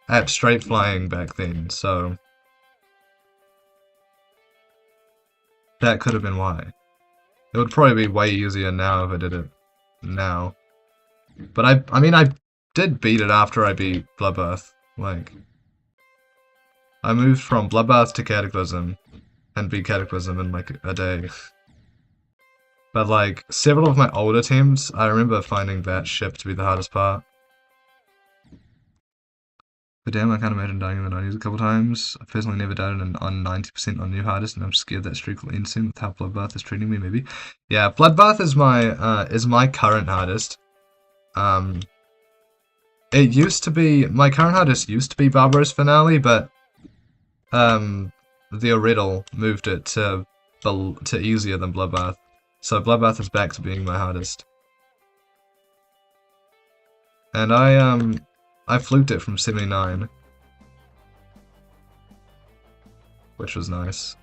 at straight flying back then, so that could have been why. It would probably be way easier now if I did it now. But I mean, I did beat it after I beat Bloodbath. Like, I moved from Bloodbath to Cataclysm and beat Cataclysm in like a day. But like, several of my older teams, I remember finding that ship to be the hardest part. But damn, I can't imagine dying in the 90s a couple times. I've personally never died on 90% on new hardest, and I'm scared that streak will end soon with how Bloodbath is treating me, maybe. Yeah, Bloodbath is my current hardest. It used to be, my current hardest used to be Barbaros Finale, but the Riddle moved it to easier than Bloodbath. So Bloodbath is back to being my hardest. And I fluked it from 79, which was nice.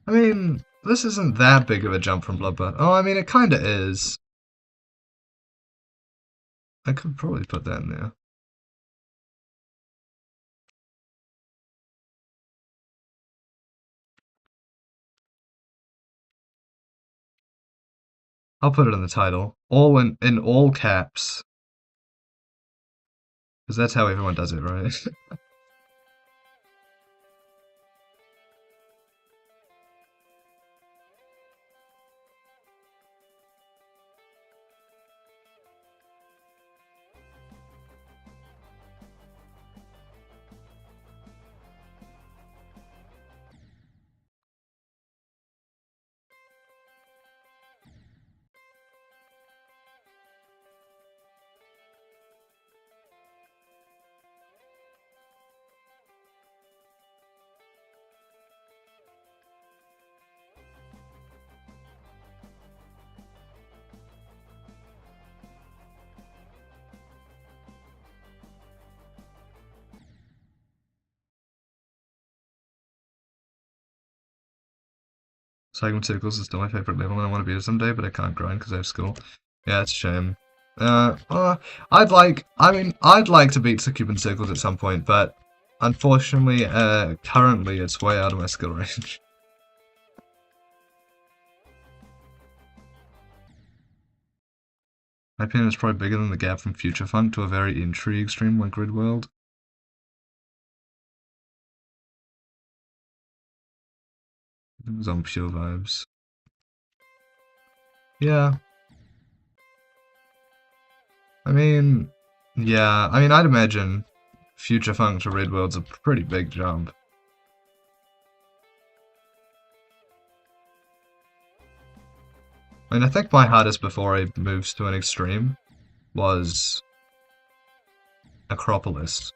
I mean, this isn't that big of a jump from Bloodbath. Oh, I mean, it kinda is. I could probably put that in there. I'll put it in the title. All in all caps. Because that's how everyone does it, right? Segment circles is still my favorite level, and I want to beat it someday, but I can't grind because I have school. Yeah, it's a shame. I'd like to beat the Cuban circles at some point, but unfortunately, currently it's way out of my skill range. My opinion is probably bigger than the gap from Future Funk to a very intrigue stream like Grid World. It was on pure vibes. Yeah. Yeah, I'd imagine Future Funk to Red World's a pretty big jump. I think my hardest before I moved to an extreme was Acropolis.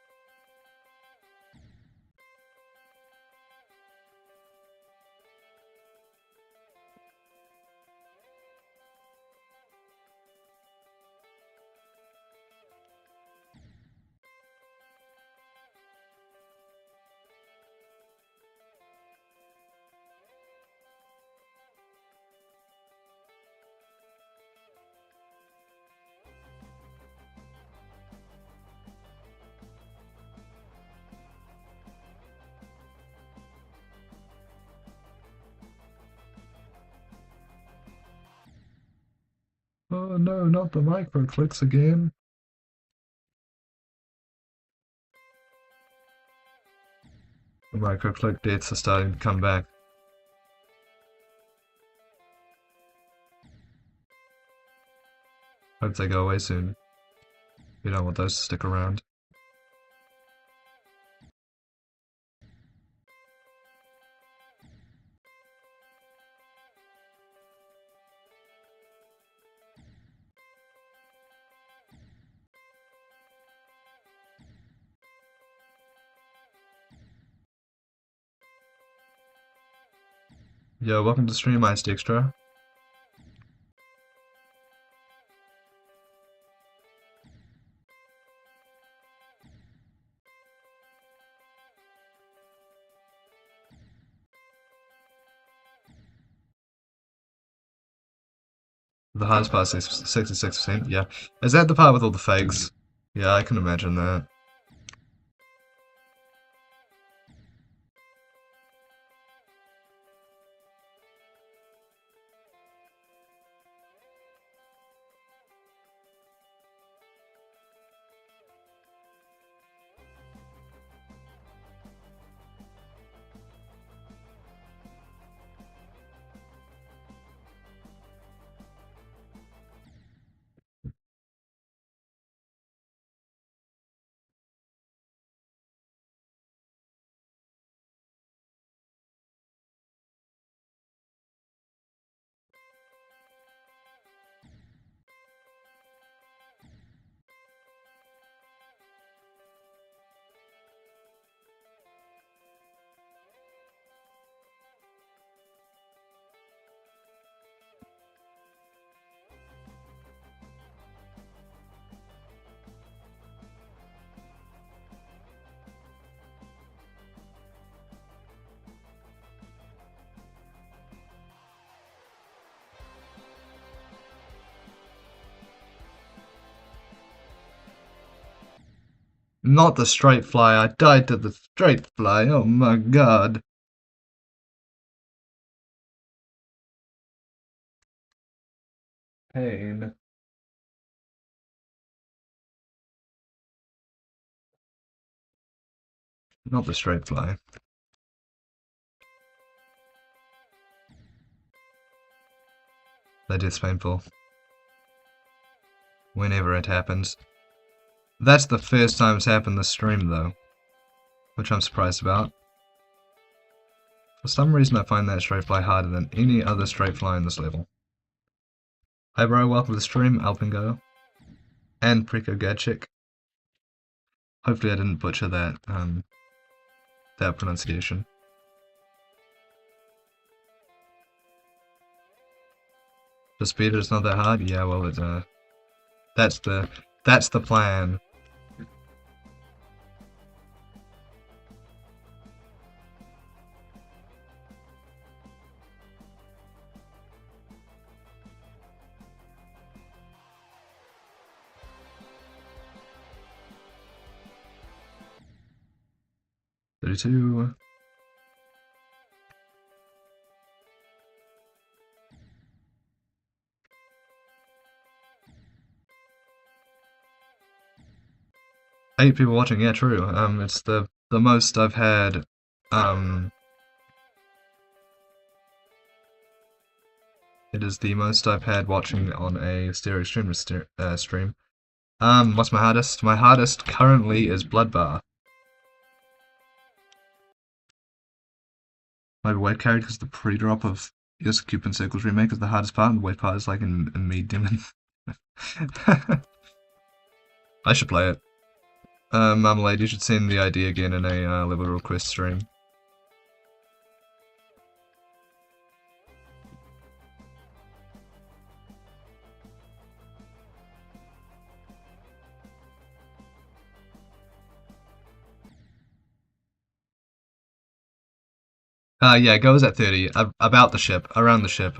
Oh no, not the micro clicks again. The micro click deaths are starting to come back. Hope they go away soon. We don't want those to stick around. Yo, welcome to stream, Iced Extra. The hardest part is 66%, yeah. Is that the part with all the fakes? Yeah, I can imagine that. Not the straight fly, I died to the straight fly, oh my god. pain. Not the straight fly. That is painful. Whenever it happens. That's the first time it's happened this stream, though. Which I'm surprised about. For some reason I find that straight fly harder than any other straight fly in this level. Hi bro, welcome to the stream, Alpingo. And Priko Gadchik. Hopefully I didn't butcher that, that pronunciation. The speeder is not that hard? Yeah, well, that's the plan. $32. Eight people watching, yeah, true. It's the most I've had, it is the most I've had watching on a stereo stream. What's my hardest? My hardest currently is Bloodbath. My weight carried because the pre-drop of Yes Cupid Circles remake is the hardest part, and the weight part is like in me dimming. I should play it. Marmalade, you should send the ID again in a level request stream. Yeah, goes at 30. About the ship, around the ship.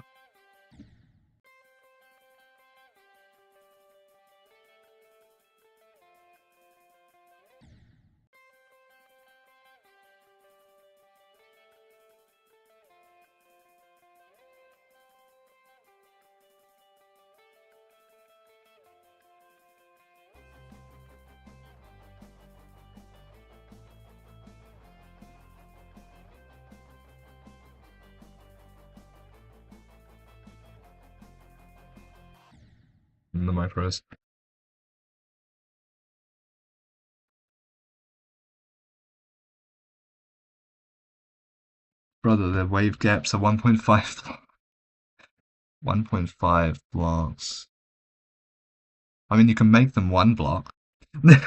The micros. Brother, the wave gaps are 1.5 1.5 blocks. I mean, you can make them one block. Do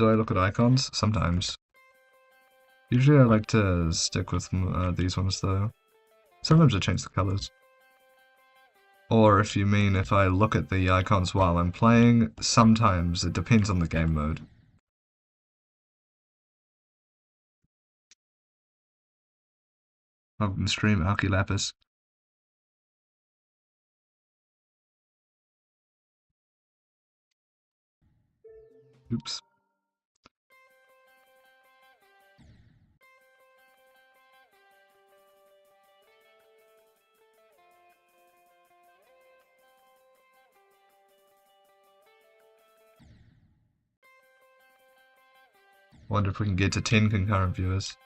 I look at icons? Sometimes. Usually I like to stick with these ones though. Sometimes I change the colors. Or if you mean if I look at the icons while I'm playing, sometimes it depends on the game mode. I'll stream Alki Lapis. Oops. Wonder if we can get to 10 concurrent viewers.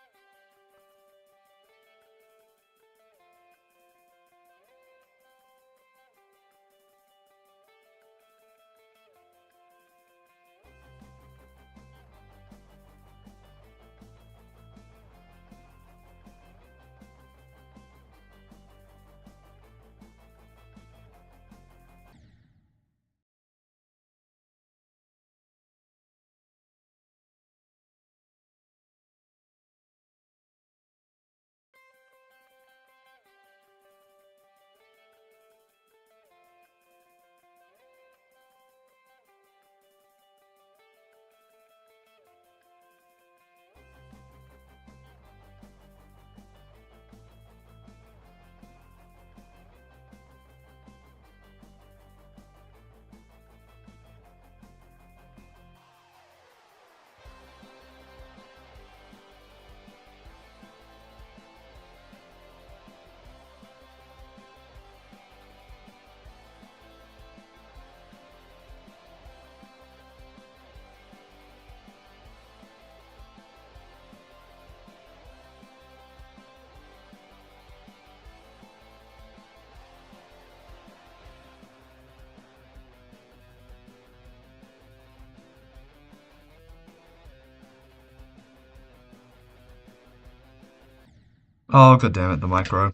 Oh, god damn it, the micro.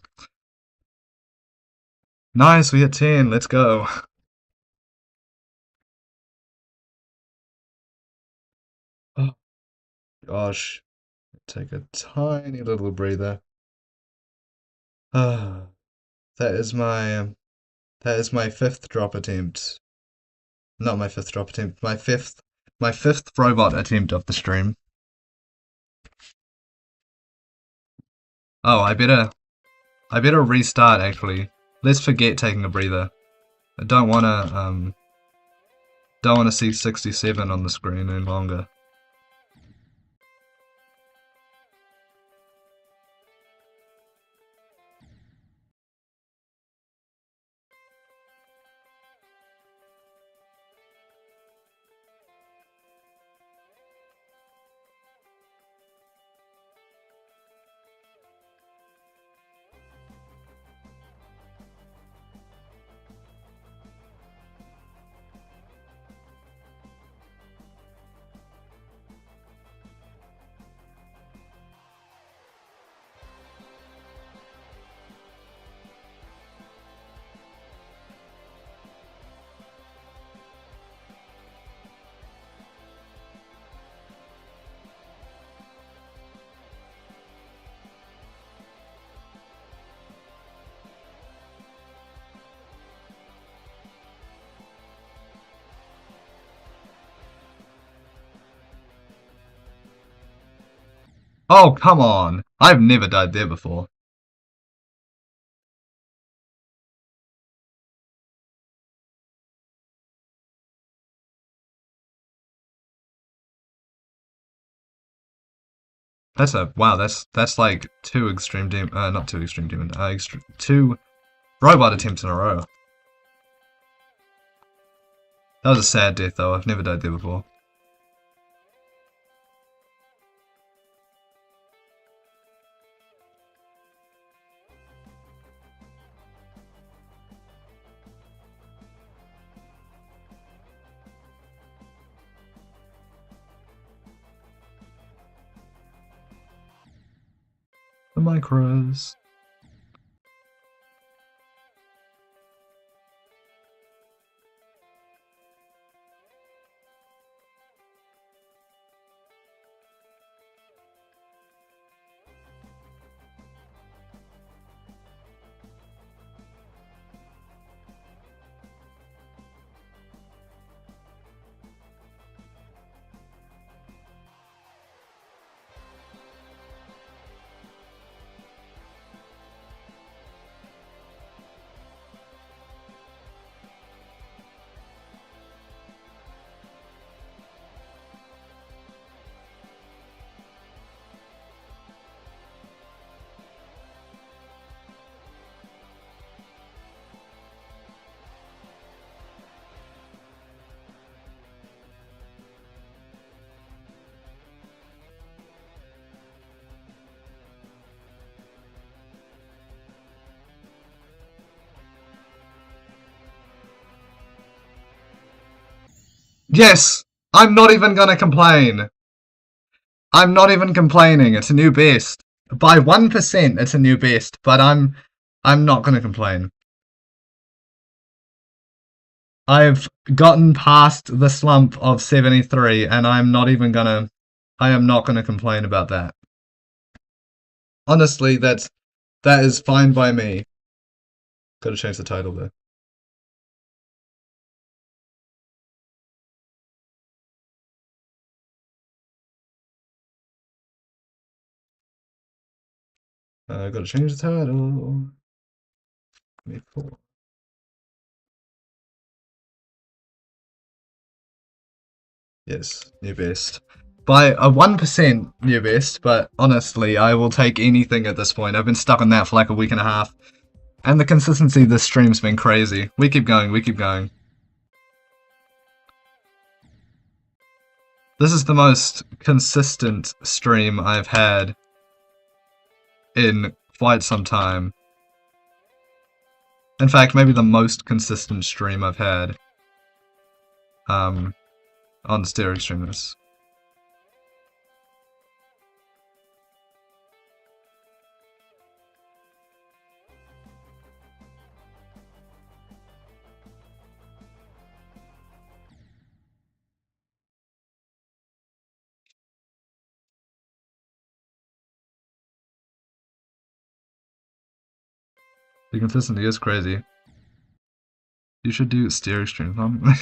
Nice, we hit 10, let's go. Oh, gosh. Take a tiny little breather. Ah, that is my fifth drop attempt. Not my fifth drop attempt, my fifth robot attempt of the stream. Oh, I better restart actually. Let's forget taking a breather. I don't wanna see 67 on the screen any longer. Oh, come on! I've never died there before. That's like two extreme demon, not two extreme demon, two robot attempts in a row. That was a sad death though, I've never died there before. The micros. Yes! I'm not even gonna complain! I'm not even complaining, it's a new best. By 1% it's a new best, but I'm not gonna complain. I've gotten past the slump of 73 and I am not gonna complain about that. Honestly, that is fine by me. Gotta change the title though. Gotta change the title. 24. Yes, new best. By a 1% new best, but honestly, I will take anything at this point. I've been stuck on that for like a week and a half. And the consistency of this stream's been crazy. We keep going, we keep going. This is the most consistent stream I've had in quite some time. In fact, maybe the most consistent stream I've had on EXTREMENESS. . . . . . . . . . . . . . . . . . . . . . . . . . . . . . . . . . . . . . . . . . . . . . . . . . The consistency is crazy. You should do stereo stream.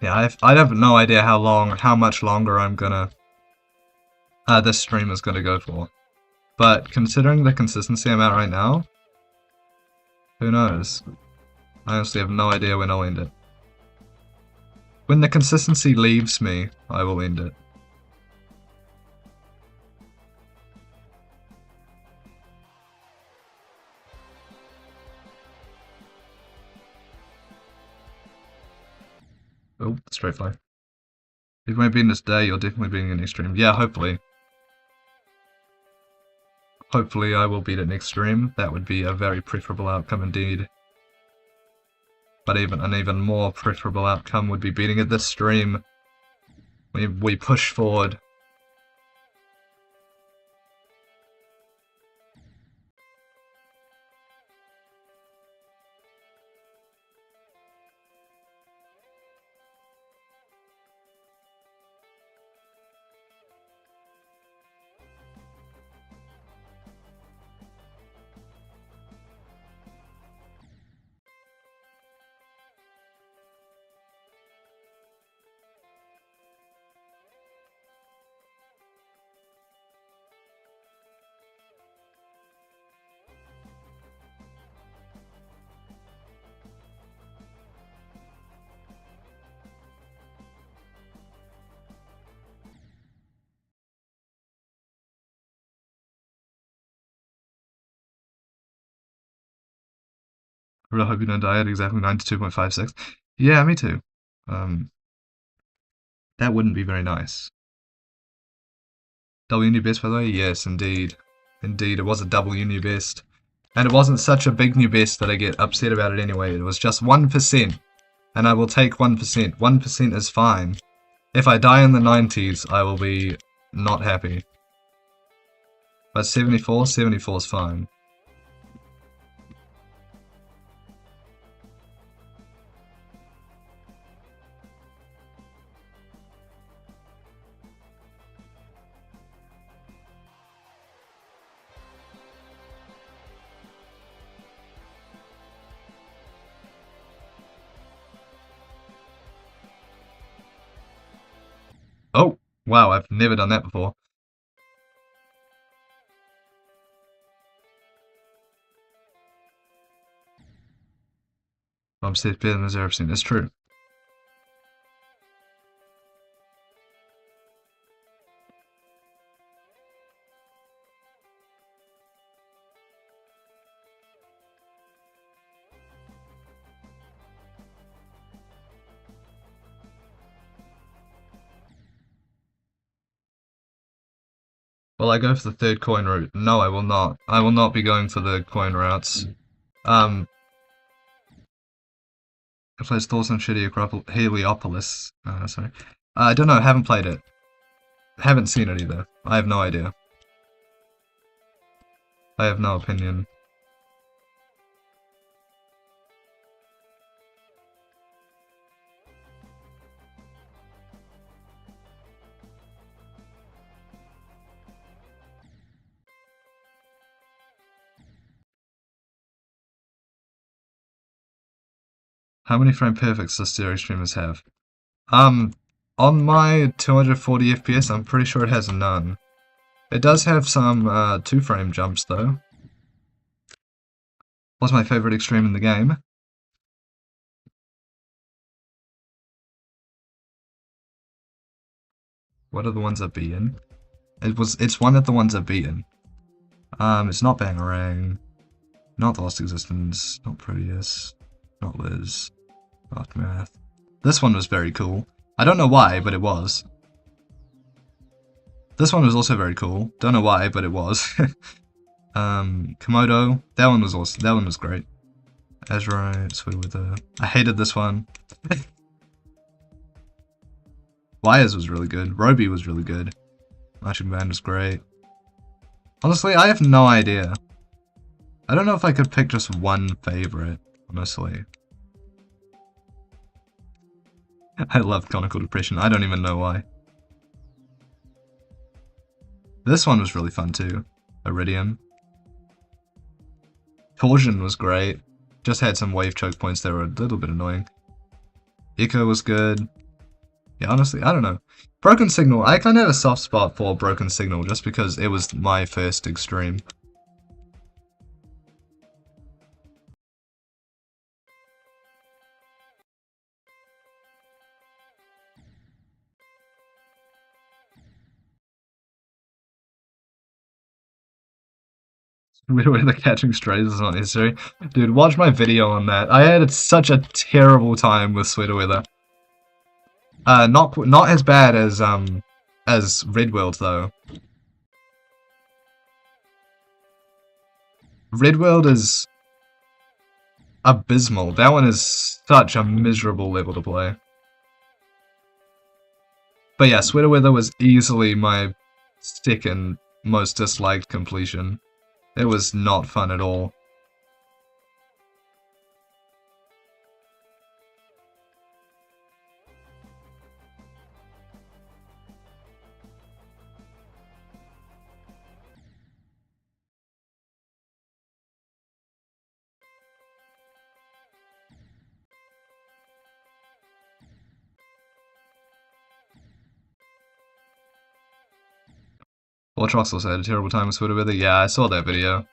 Yeah, I have no idea how much longer I'm gonna, this stream is gonna go for. But considering the consistency I'm at right now, who knows? I honestly have no idea when I'll end it. When the consistency leaves me, I will end it. Oh, straight fly. If you might be in this day, you're definitely being in extreme. Yeah, hopefully. Hopefully I will beat it next stream. That would be a very preferable outcome indeed. But an even more preferable outcome would be beating it this stream. We push forward. I really hope you don't die at exactly 92.56. Yeah, me too. That wouldn't be very nice. W new best, by the way? Yes, indeed. Indeed, it was a W new best. And it wasn't such a big new best that I get upset about it anyway. It was just 1%. And I will take 1%. 1% is fine. If I die in the 90s, I will be not happy. But 74? 74 is fine. Oh, wow, I've never done that before. I'm safe better than 0%. It's true. Will I go for the third coin route? No, I will not. I will not be going for the coin routes. If there's thoughts on Heliopolis, sorry. I don't know, haven't played it. Haven't seen it either. I have no idea. I have no opinion. How many frame perfects does stereo streamers have? On my 240 FPS, I'm pretty sure it has none. It does have some 2-frame jumps though. What's my favorite extreme in the game? What are the ones that be in? It's one of the ones that be in. It's not Bangarang, not Lost Existence, not Proteus, not Liz, Aftermath. This one was very cool. I don't know why, but it was. This one was also very cool. Don't know why, but it was. Komodo. That one was awesome. That one was great. Azurite, Sweet Wither. I hated this one. Wires was really good. Roby was really good. Marching Band was great. Honestly, I have no idea. I don't know if I could pick just one favorite, honestly. I love Conical Depression. I don't even know why. This one was really fun too. Iridium. Torsion was great. Just had some wave choke points that were a little bit annoying. Echo was good. Yeah, honestly, I don't know. Broken Signal, I kind of have a soft spot for Broken Signal just because it was my first extreme. Where the catching strays is not necessary. Dude, watch my video on that. I had such a terrible time with Sweater Weather. Not as bad as Red World though. Red World is abysmal. That one is such a miserable level to play. But yeah, Sweater Weather was easily my second most disliked completion. It was not fun at all. Vortrox also had a terrible time with Sweater Weather. Yeah, I saw that video.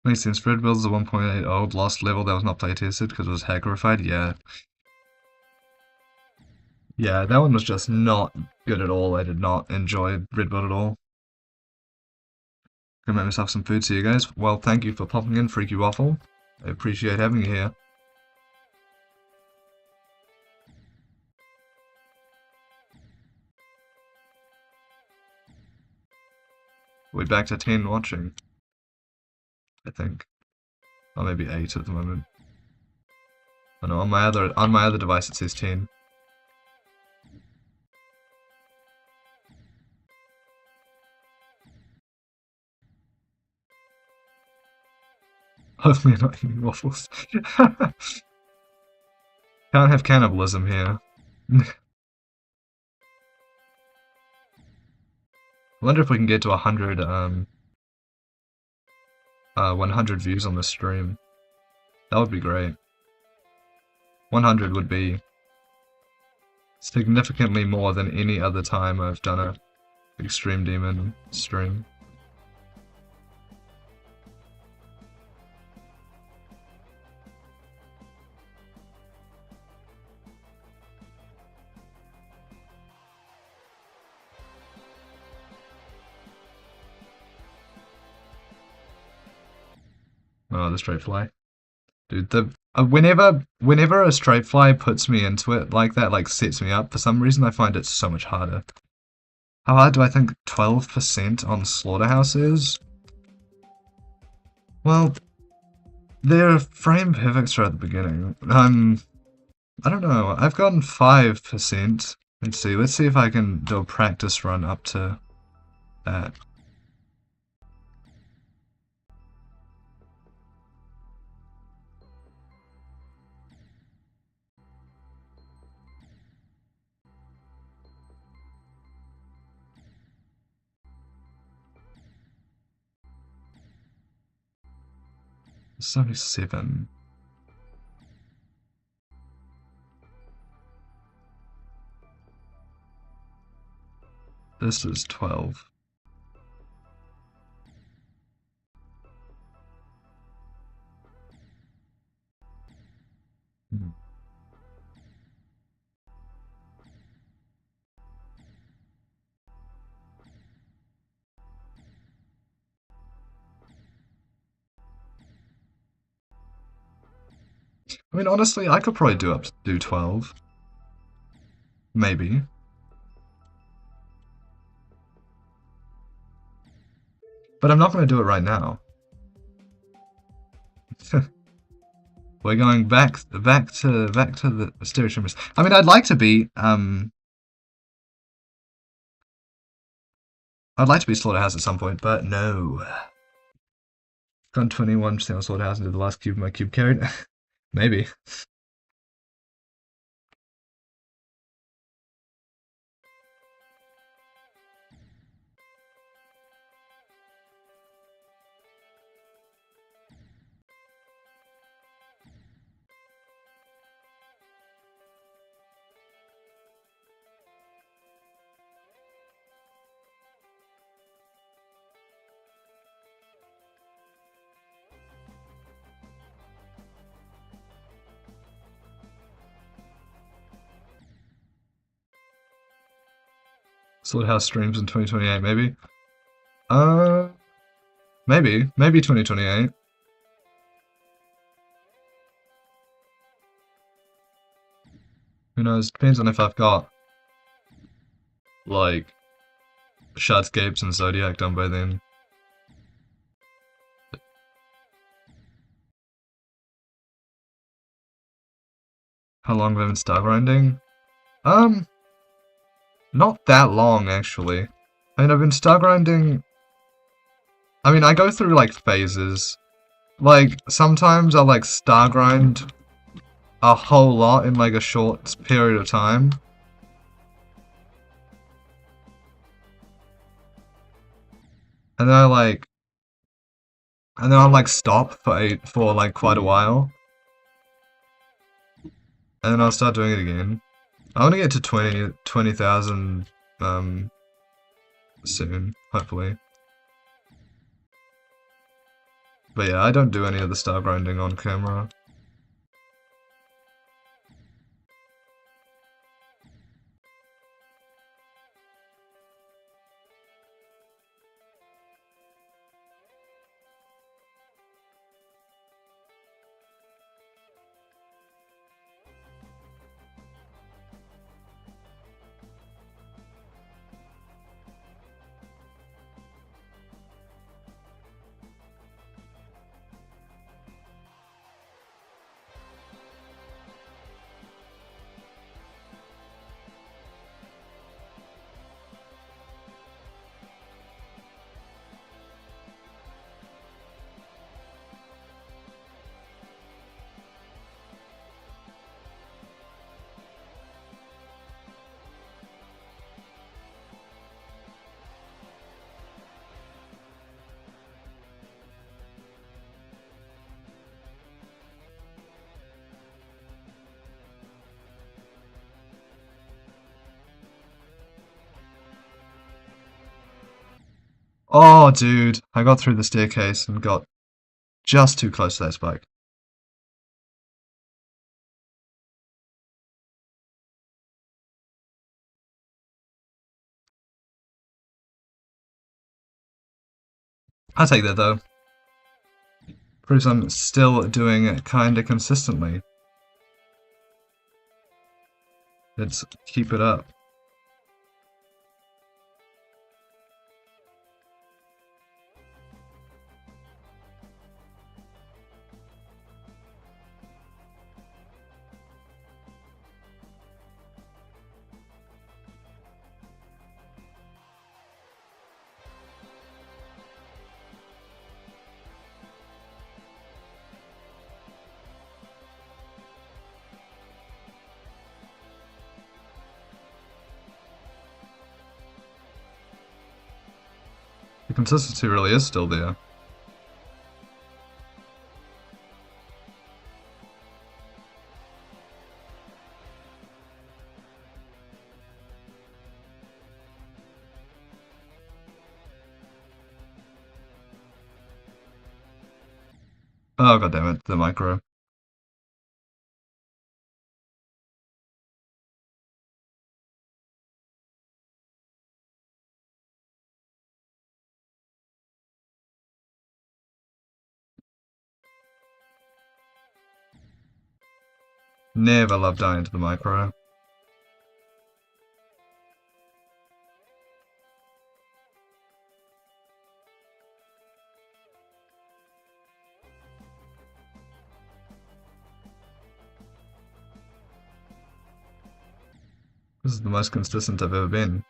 Makes sense. Red World is a 1.8 old lost level that was not playtested because it was hackerified. Yeah. Yeah, that one was just not good at all. I did not enjoy Red World at all. Gonna make myself some food. See you guys. Well, thank you for popping in, Freaky Waffle. I appreciate having you here. We're back to 10 watching, I think. Or maybe 8 at the moment. Oh no, on my other device it says 10. Hopefully you're not eating waffles. Can't have cannibalism here. I wonder if we can get to 100 100 views on the stream. That would be great. 100 would be significantly more than any other time I've done a Extreme Demon stream. Oh, the straight fly. Dude, whenever a straight fly puts me into it like that, like sets me up, for some reason I find it so much harder. How hard do I think 12% on Slaughterhouse is? Well, they're frame perfects right at the beginning. I don't know, I've gotten 5%. Let's see if I can do a practice run up to that. It's only 7. This is 12. I mean, honestly, I could probably do 12. Maybe. But I'm not going to do it right now. We're going back to the extremists. I mean, I'd like to be Slaughterhouse at some point, but no. Gone 21% on Slaughterhouse into the last cube my cube carried. Maybe. Slaughterhouse streams in 2028, maybe. Maybe 2028. Who knows? Depends on if I've got like Shardscapes and Zodiac done by then. How long have I been star grinding? Not that long actually. I mean, I've been star grinding. I mean, I go through like phases. Like sometimes I'll like star grind a whole lot in like a short period of time. And then I'll like stop for like quite a while. And then I'll start doing it again. I want to get to 20,000 soon, hopefully. But yeah, I don't do any of the star grinding on camera. Oh, dude, I got through the staircase and got just too close to that spike. I'll take that though. Proves I'm still doing it kinda consistently. Let's keep it up. The consistency really is still there. Oh god damn it, the micro. Never love dying to the micro. This is the most consistent I've ever been.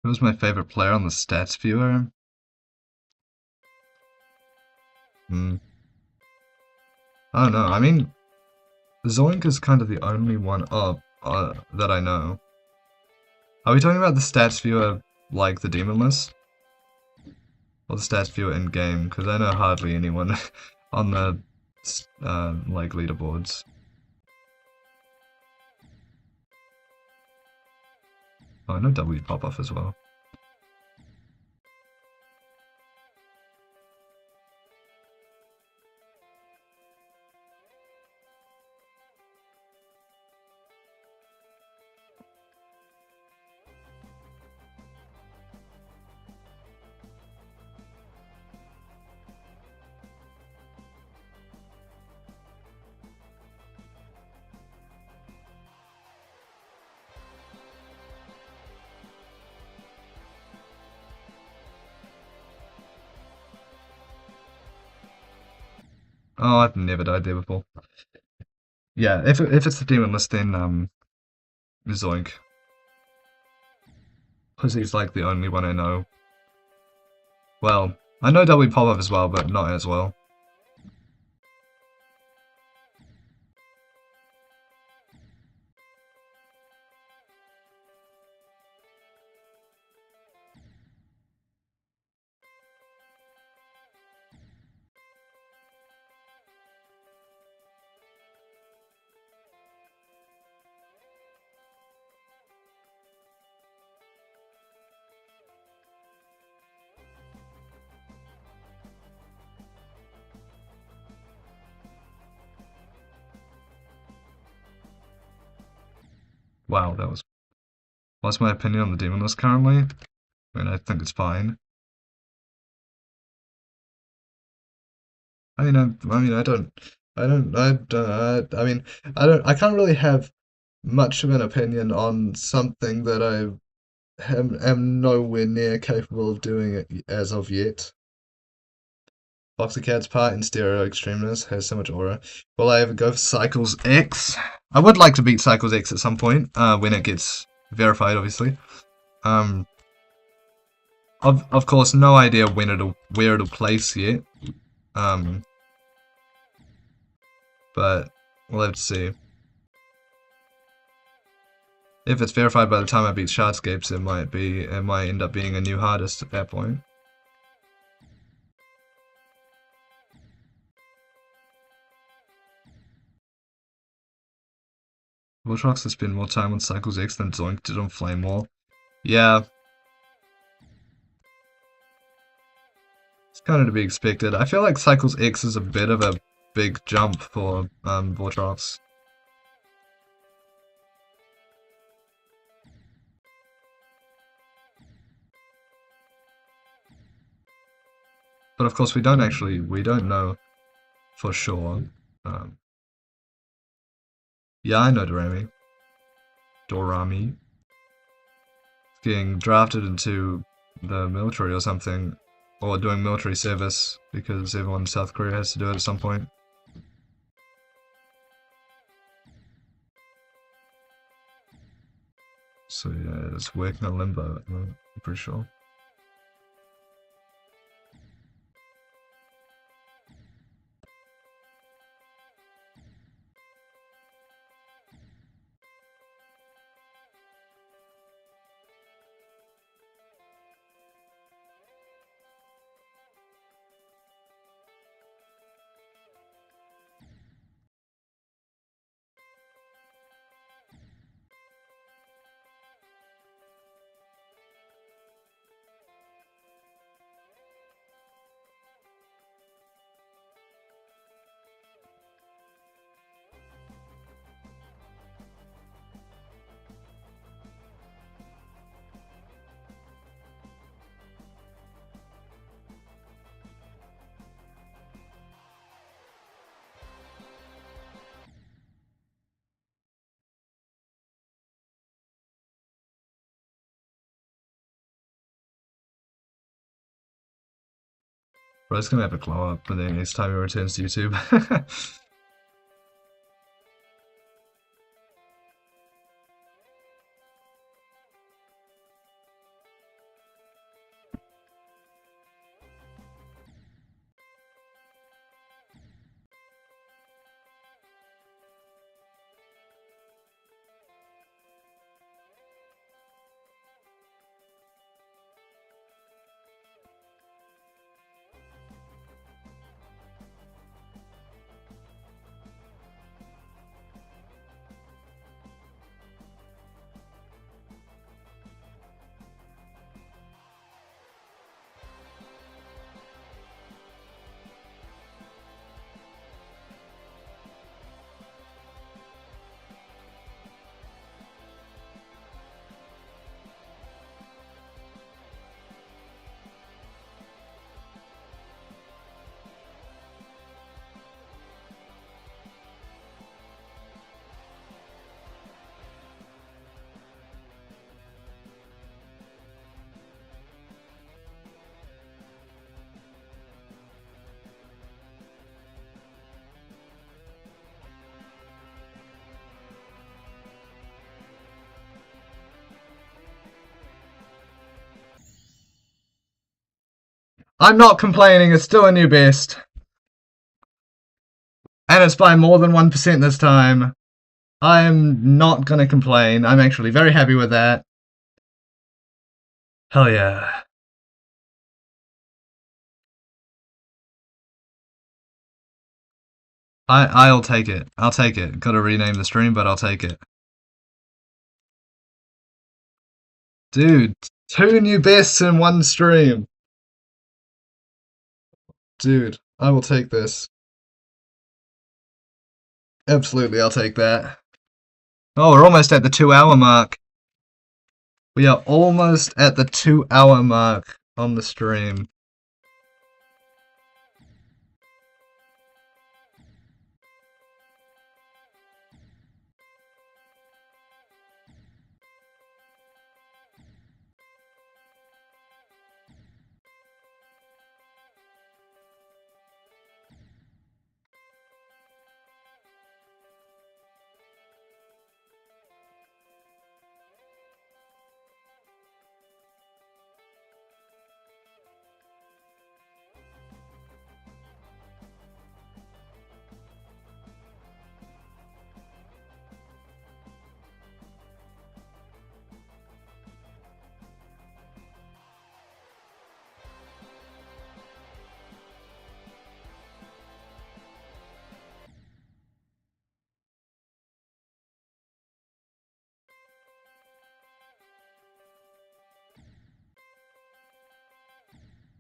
Who was my favorite player on the stats viewer? I don't know. I mean, Zoink is kind of the only one up that I know. Are we talking about the stats viewer like the demon list? Or the stats viewer in game? Because I know hardly anyone on the like leaderboards. Oh, I know W pop off as well. Oh, I've never died there before. Yeah, if it's the demon list, then Zoink, because he's like the only one I know. Well, I know W pop off as well, but not as well. Wow, that was. What's my opinion on the demon list currently? I mean, I think it's fine. I mean, I can't really have much of an opinion on something that am nowhere near capable of doing it as of yet. Boxer part in stereo extremeness has so much aura. Will I ever go for Cycles X? I would like to beat Cycles X at some point, when it gets verified, obviously. Of course, no idea where it'll place yet. But we'll have to see. If it's verified by the time I beat Shardscapes, it might end up being a new hardest at that point. Vortrox has spent more time on Cycles X than Zoink did on Flame War. Yeah. It's kind of to be expected. I feel like Cycles X is a bit of a big jump for Vortrox. But of course we don't know for sure. Yeah, I know Dorami. It's getting drafted into the military or something, or doing military service because everyone in South Korea has to do it at some point. actually is working on Limbo at the moment, I'm pretty sure. Bro's gonna have a glow up and then next time he returns to YouTube. I'm not complaining, it's still a new best. And it's by more than 1% this time. I'm not gonna complain, I'm actually very happy with that. Hell yeah. I'll take it. I'll take it. Gotta rename the stream, but I'll take it. Dude, 2 new bests in 1 stream. Dude, I will take this. Absolutely, I'll take that. Oh, we're almost at the 2-hour mark. We are almost at the 2-hour mark on the stream.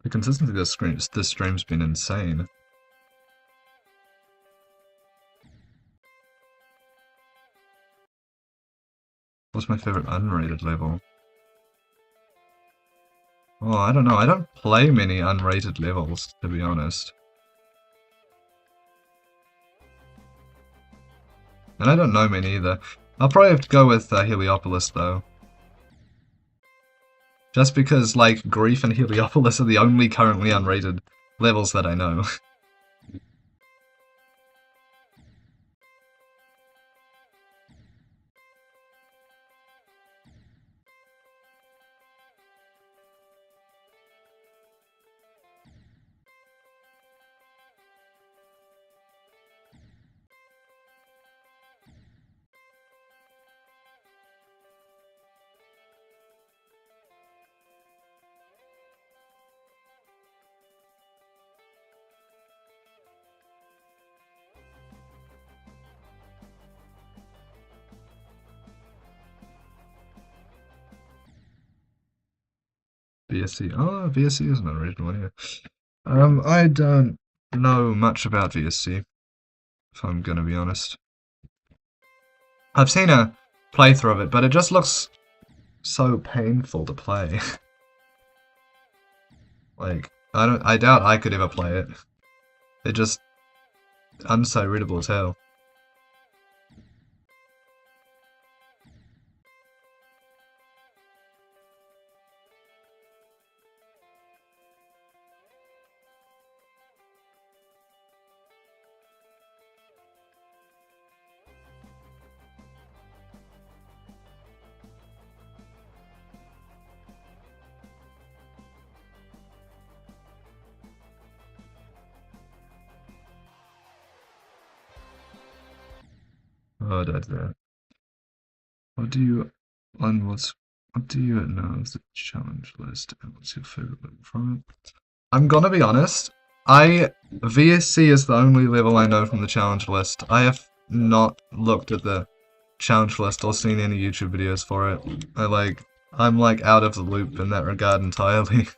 The consistency of this stream's been insane. What's my favorite unrated level? Oh, I don't know. I don't play many unrated levels, to be honest. And I don't know many either. I'll probably have to go with Heliopolis, though. Just because, like, Grief and Heliopolis are the only currently unrated levels that I know. VSC. Oh, VSC is an original one, yeah. I don't know much about VSC, if I'm gonna be honest. I've seen a playthrough of it, but it just looks so painful to play. Like, I doubt I could ever play it. It just, I'm so readable as hell. Oh, that's that. What do you know of the challenge list and what's your favorite level from it? I'm gonna be honest, VSC is the only level I know from the challenge list. I have not looked at the challenge list or seen any YouTube videos for it. I'm like out of the loop in that regard entirely.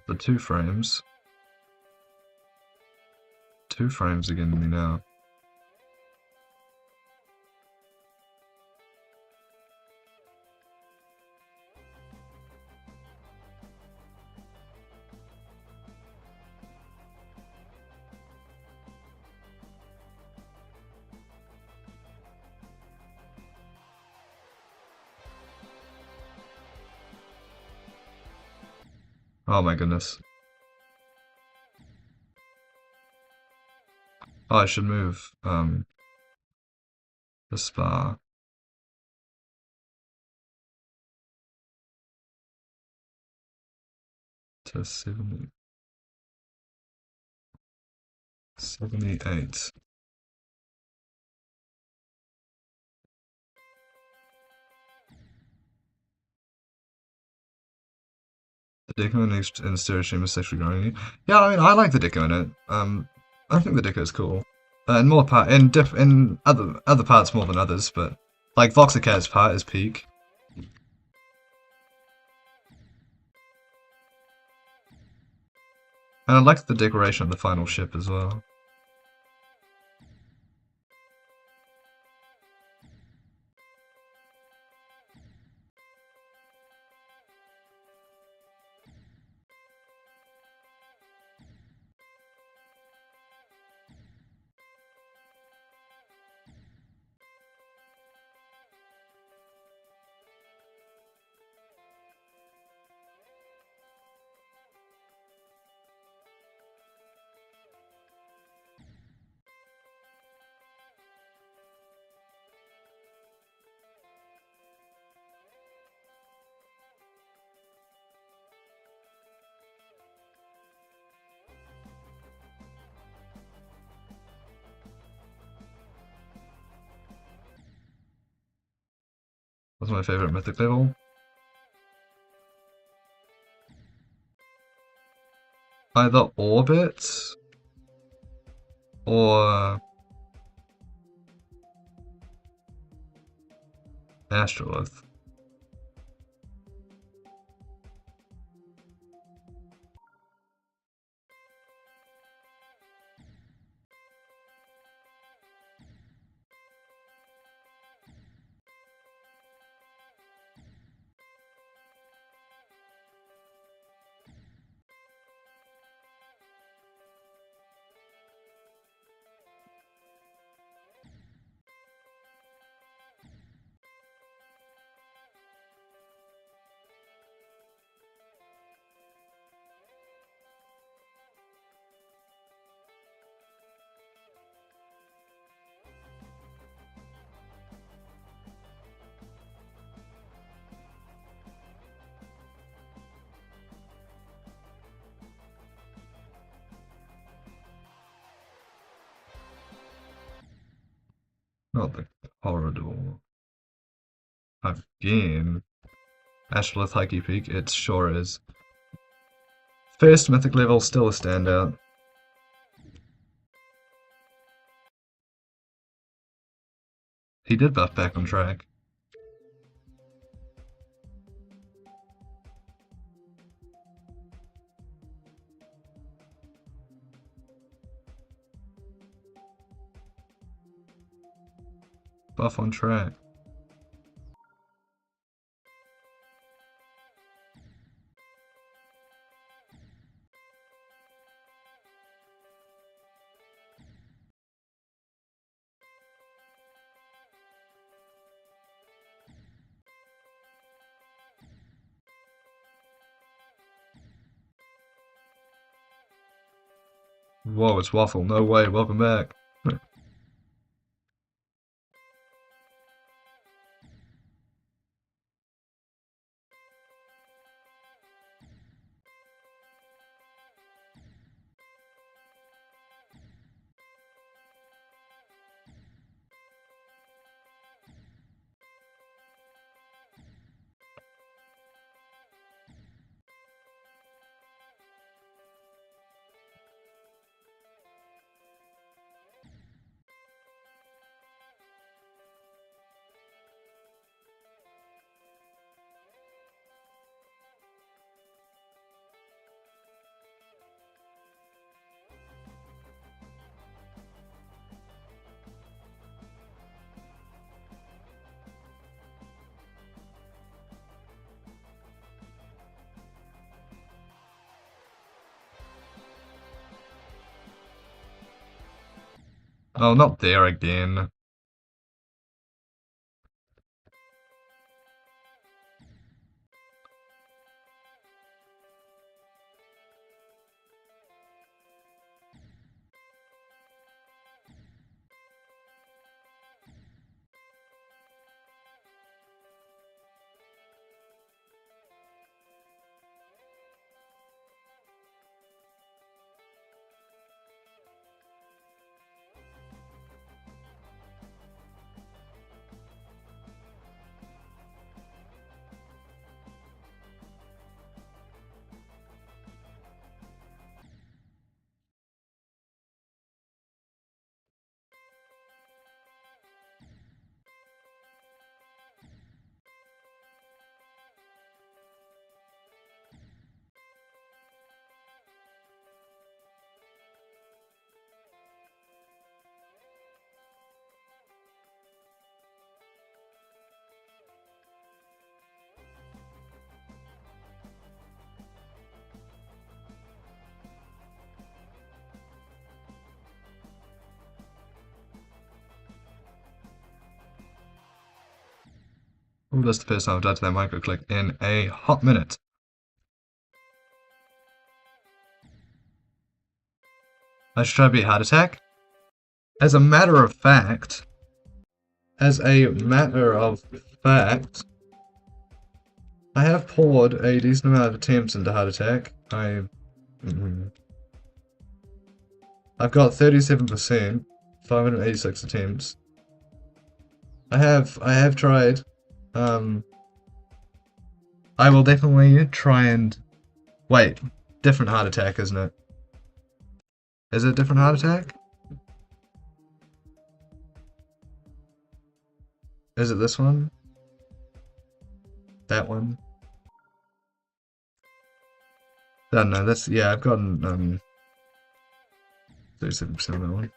The 2 frames. 2 frames are getting me now. Oh my goodness. Oh, I should move, the spa to 78. The Dicko in the stereo stream is sexually growing you. Yeah, I mean, I like the Dicko in it. I think the Dicko is cool. In other parts more than others, but like Voxicat's part is peak. And I like the decoration of the final ship as well. What's my favorite mythic level? Either Orbit or Astrolith. Not the corridor. Again. Astrolith Hikey Peak, it sure is. First mythic level, still a standout. He did buff back on track. Buff on track. Whoa, it's Waffle. No way, welcome back. Oh, not there again. Oh, that's the first time I've died to that micro click in a hot minute. I should try to beat Heart Attack. As a matter of fact, I have poured a decent amount of attempts into Heart Attack. I've got 37%, 586 attempts. I have tried. I will definitely try and wait. Different Heart Attack, isn't it? Is it a different Heart Attack? Is it this one? That one? I don't know, that's, yeah, I've gotten, 37% of that one.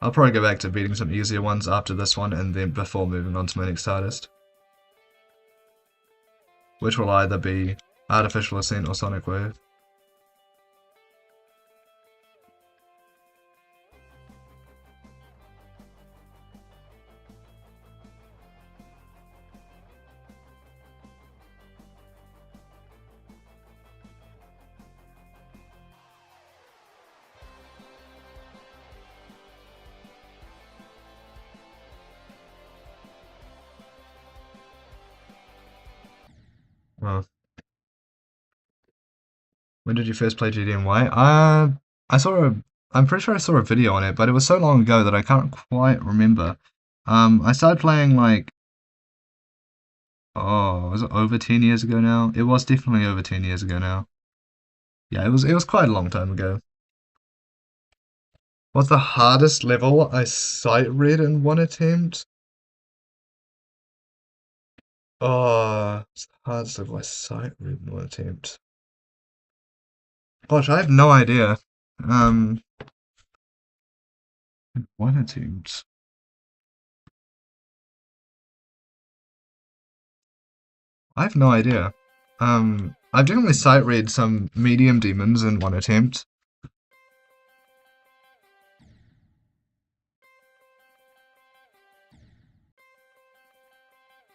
I'll probably go back to beating some easier ones after this one and then before moving on to my next artist. Which will either be Artificial Ascent or Sonic Wave. Well, when did you first play GDMY? I saw I'm pretty sure I saw a video on it, but it was so long ago that I can't quite remember. I started playing like, oh, was it over 10 years ago now? It was definitely over 10 years ago now. Yeah, it was quite a long time ago. What's the hardest level I sight read in one attempt? Oh, it's the hardest level I sight read in one attempt. Gosh, I have no idea. One attempt. I have no idea. I've definitely sight read some medium demons in one attempt.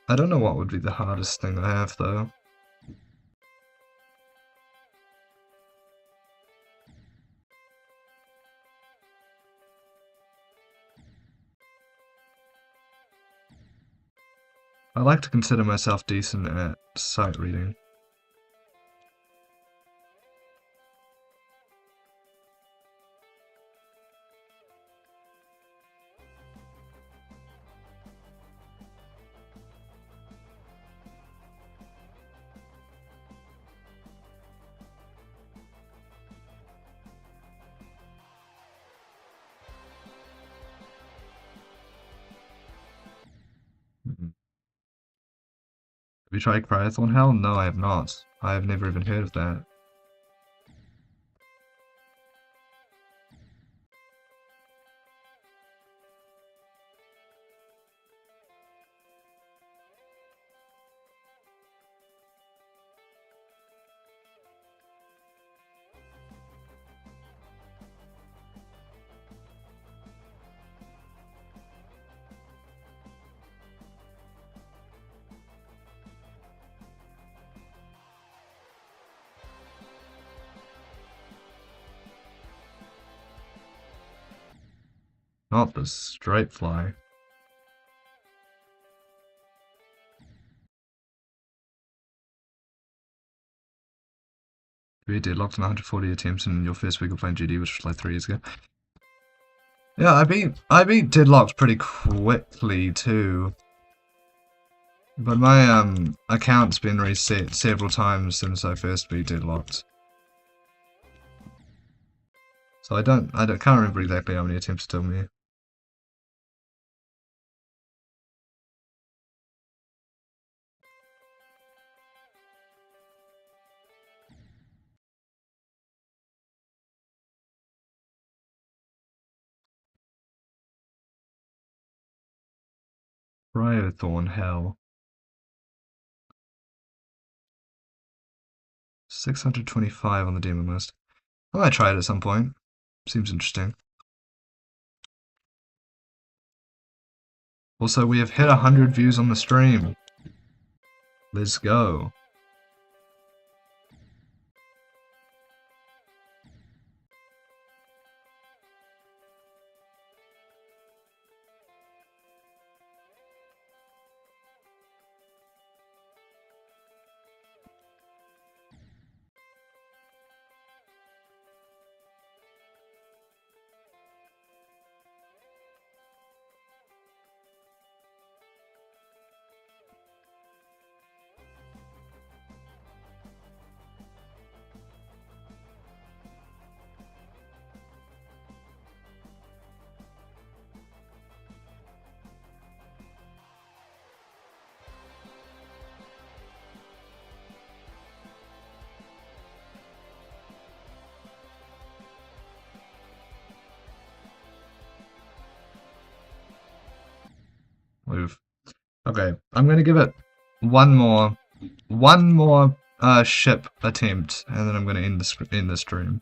I don't know what would be the hardest thing I have though. I like to consider myself decent at sight reading. Have you tried Cryothorn Hell? No, I have not. I have never even heard of that. Not the straight fly. You deadlocked in 140 attempts in your first week of playing GD, which was like 3 years ago. Yeah, I beat deadlocked pretty quickly too. But my account's been reset several times since I first beat deadlocked. So I can't remember exactly how many attempts it took me. Cryothorn Hell. 625 on the demon list. I might try it at some point. Seems interesting. Also, we have hit 100 views on the stream. Let's go. Okay, I'm gonna give it one more ship attempt, and then I'm gonna end the stream.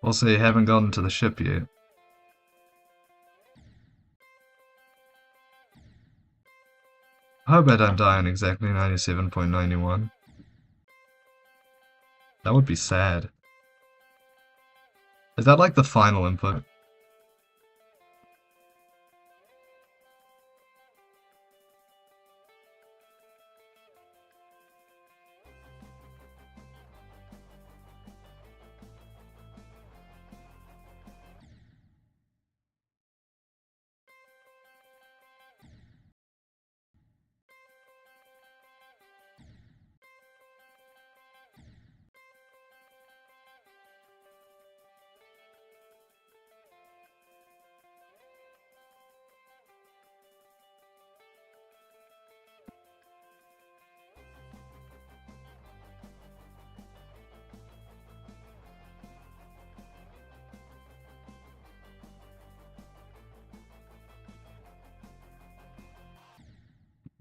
Also, you haven't gotten to the ship yet. I hope I don't die on exactly 97.91. That would be sad. Is that like the final input?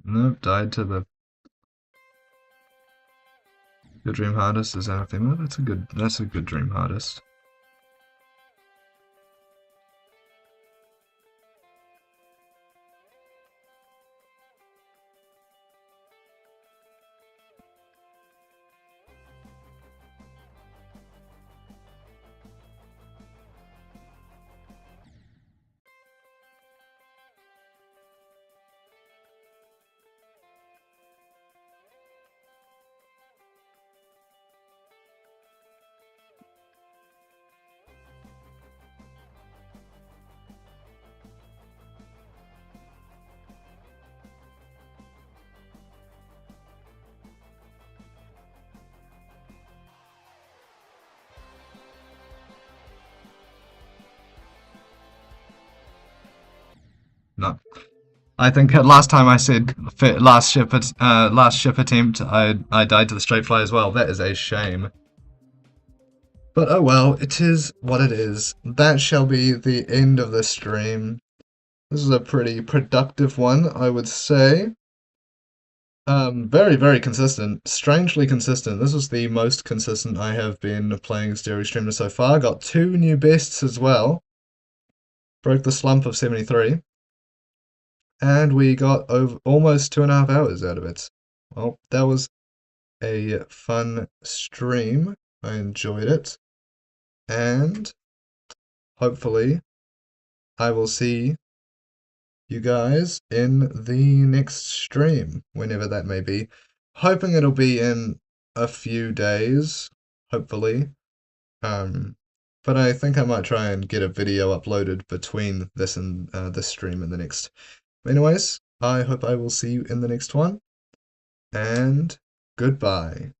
Nope, died to the dream hardest. Is anything? Well, that's a good dream hardest. No. I think last time I said last ship attempt, I died to the straight fly as well. That is a shame. But oh well, it is what it is. That shall be the end of the stream. This is a pretty productive one, I would say. Very, very consistent. Strangely consistent. This was the most consistent I have been playing Stereo Extremeness so far. Got 2 new bests as well. Broke the slump of 73. And we got over almost 2.5 hours out of it. Well, that was a fun stream. I enjoyed it. And hopefully I will see you guys in the next stream, whenever that may be. Hoping it'll be in a few days, hopefully. But I think I might try and get a video uploaded between this and this stream and the next. Anyways, I hope I will see you in the next one, and goodbye.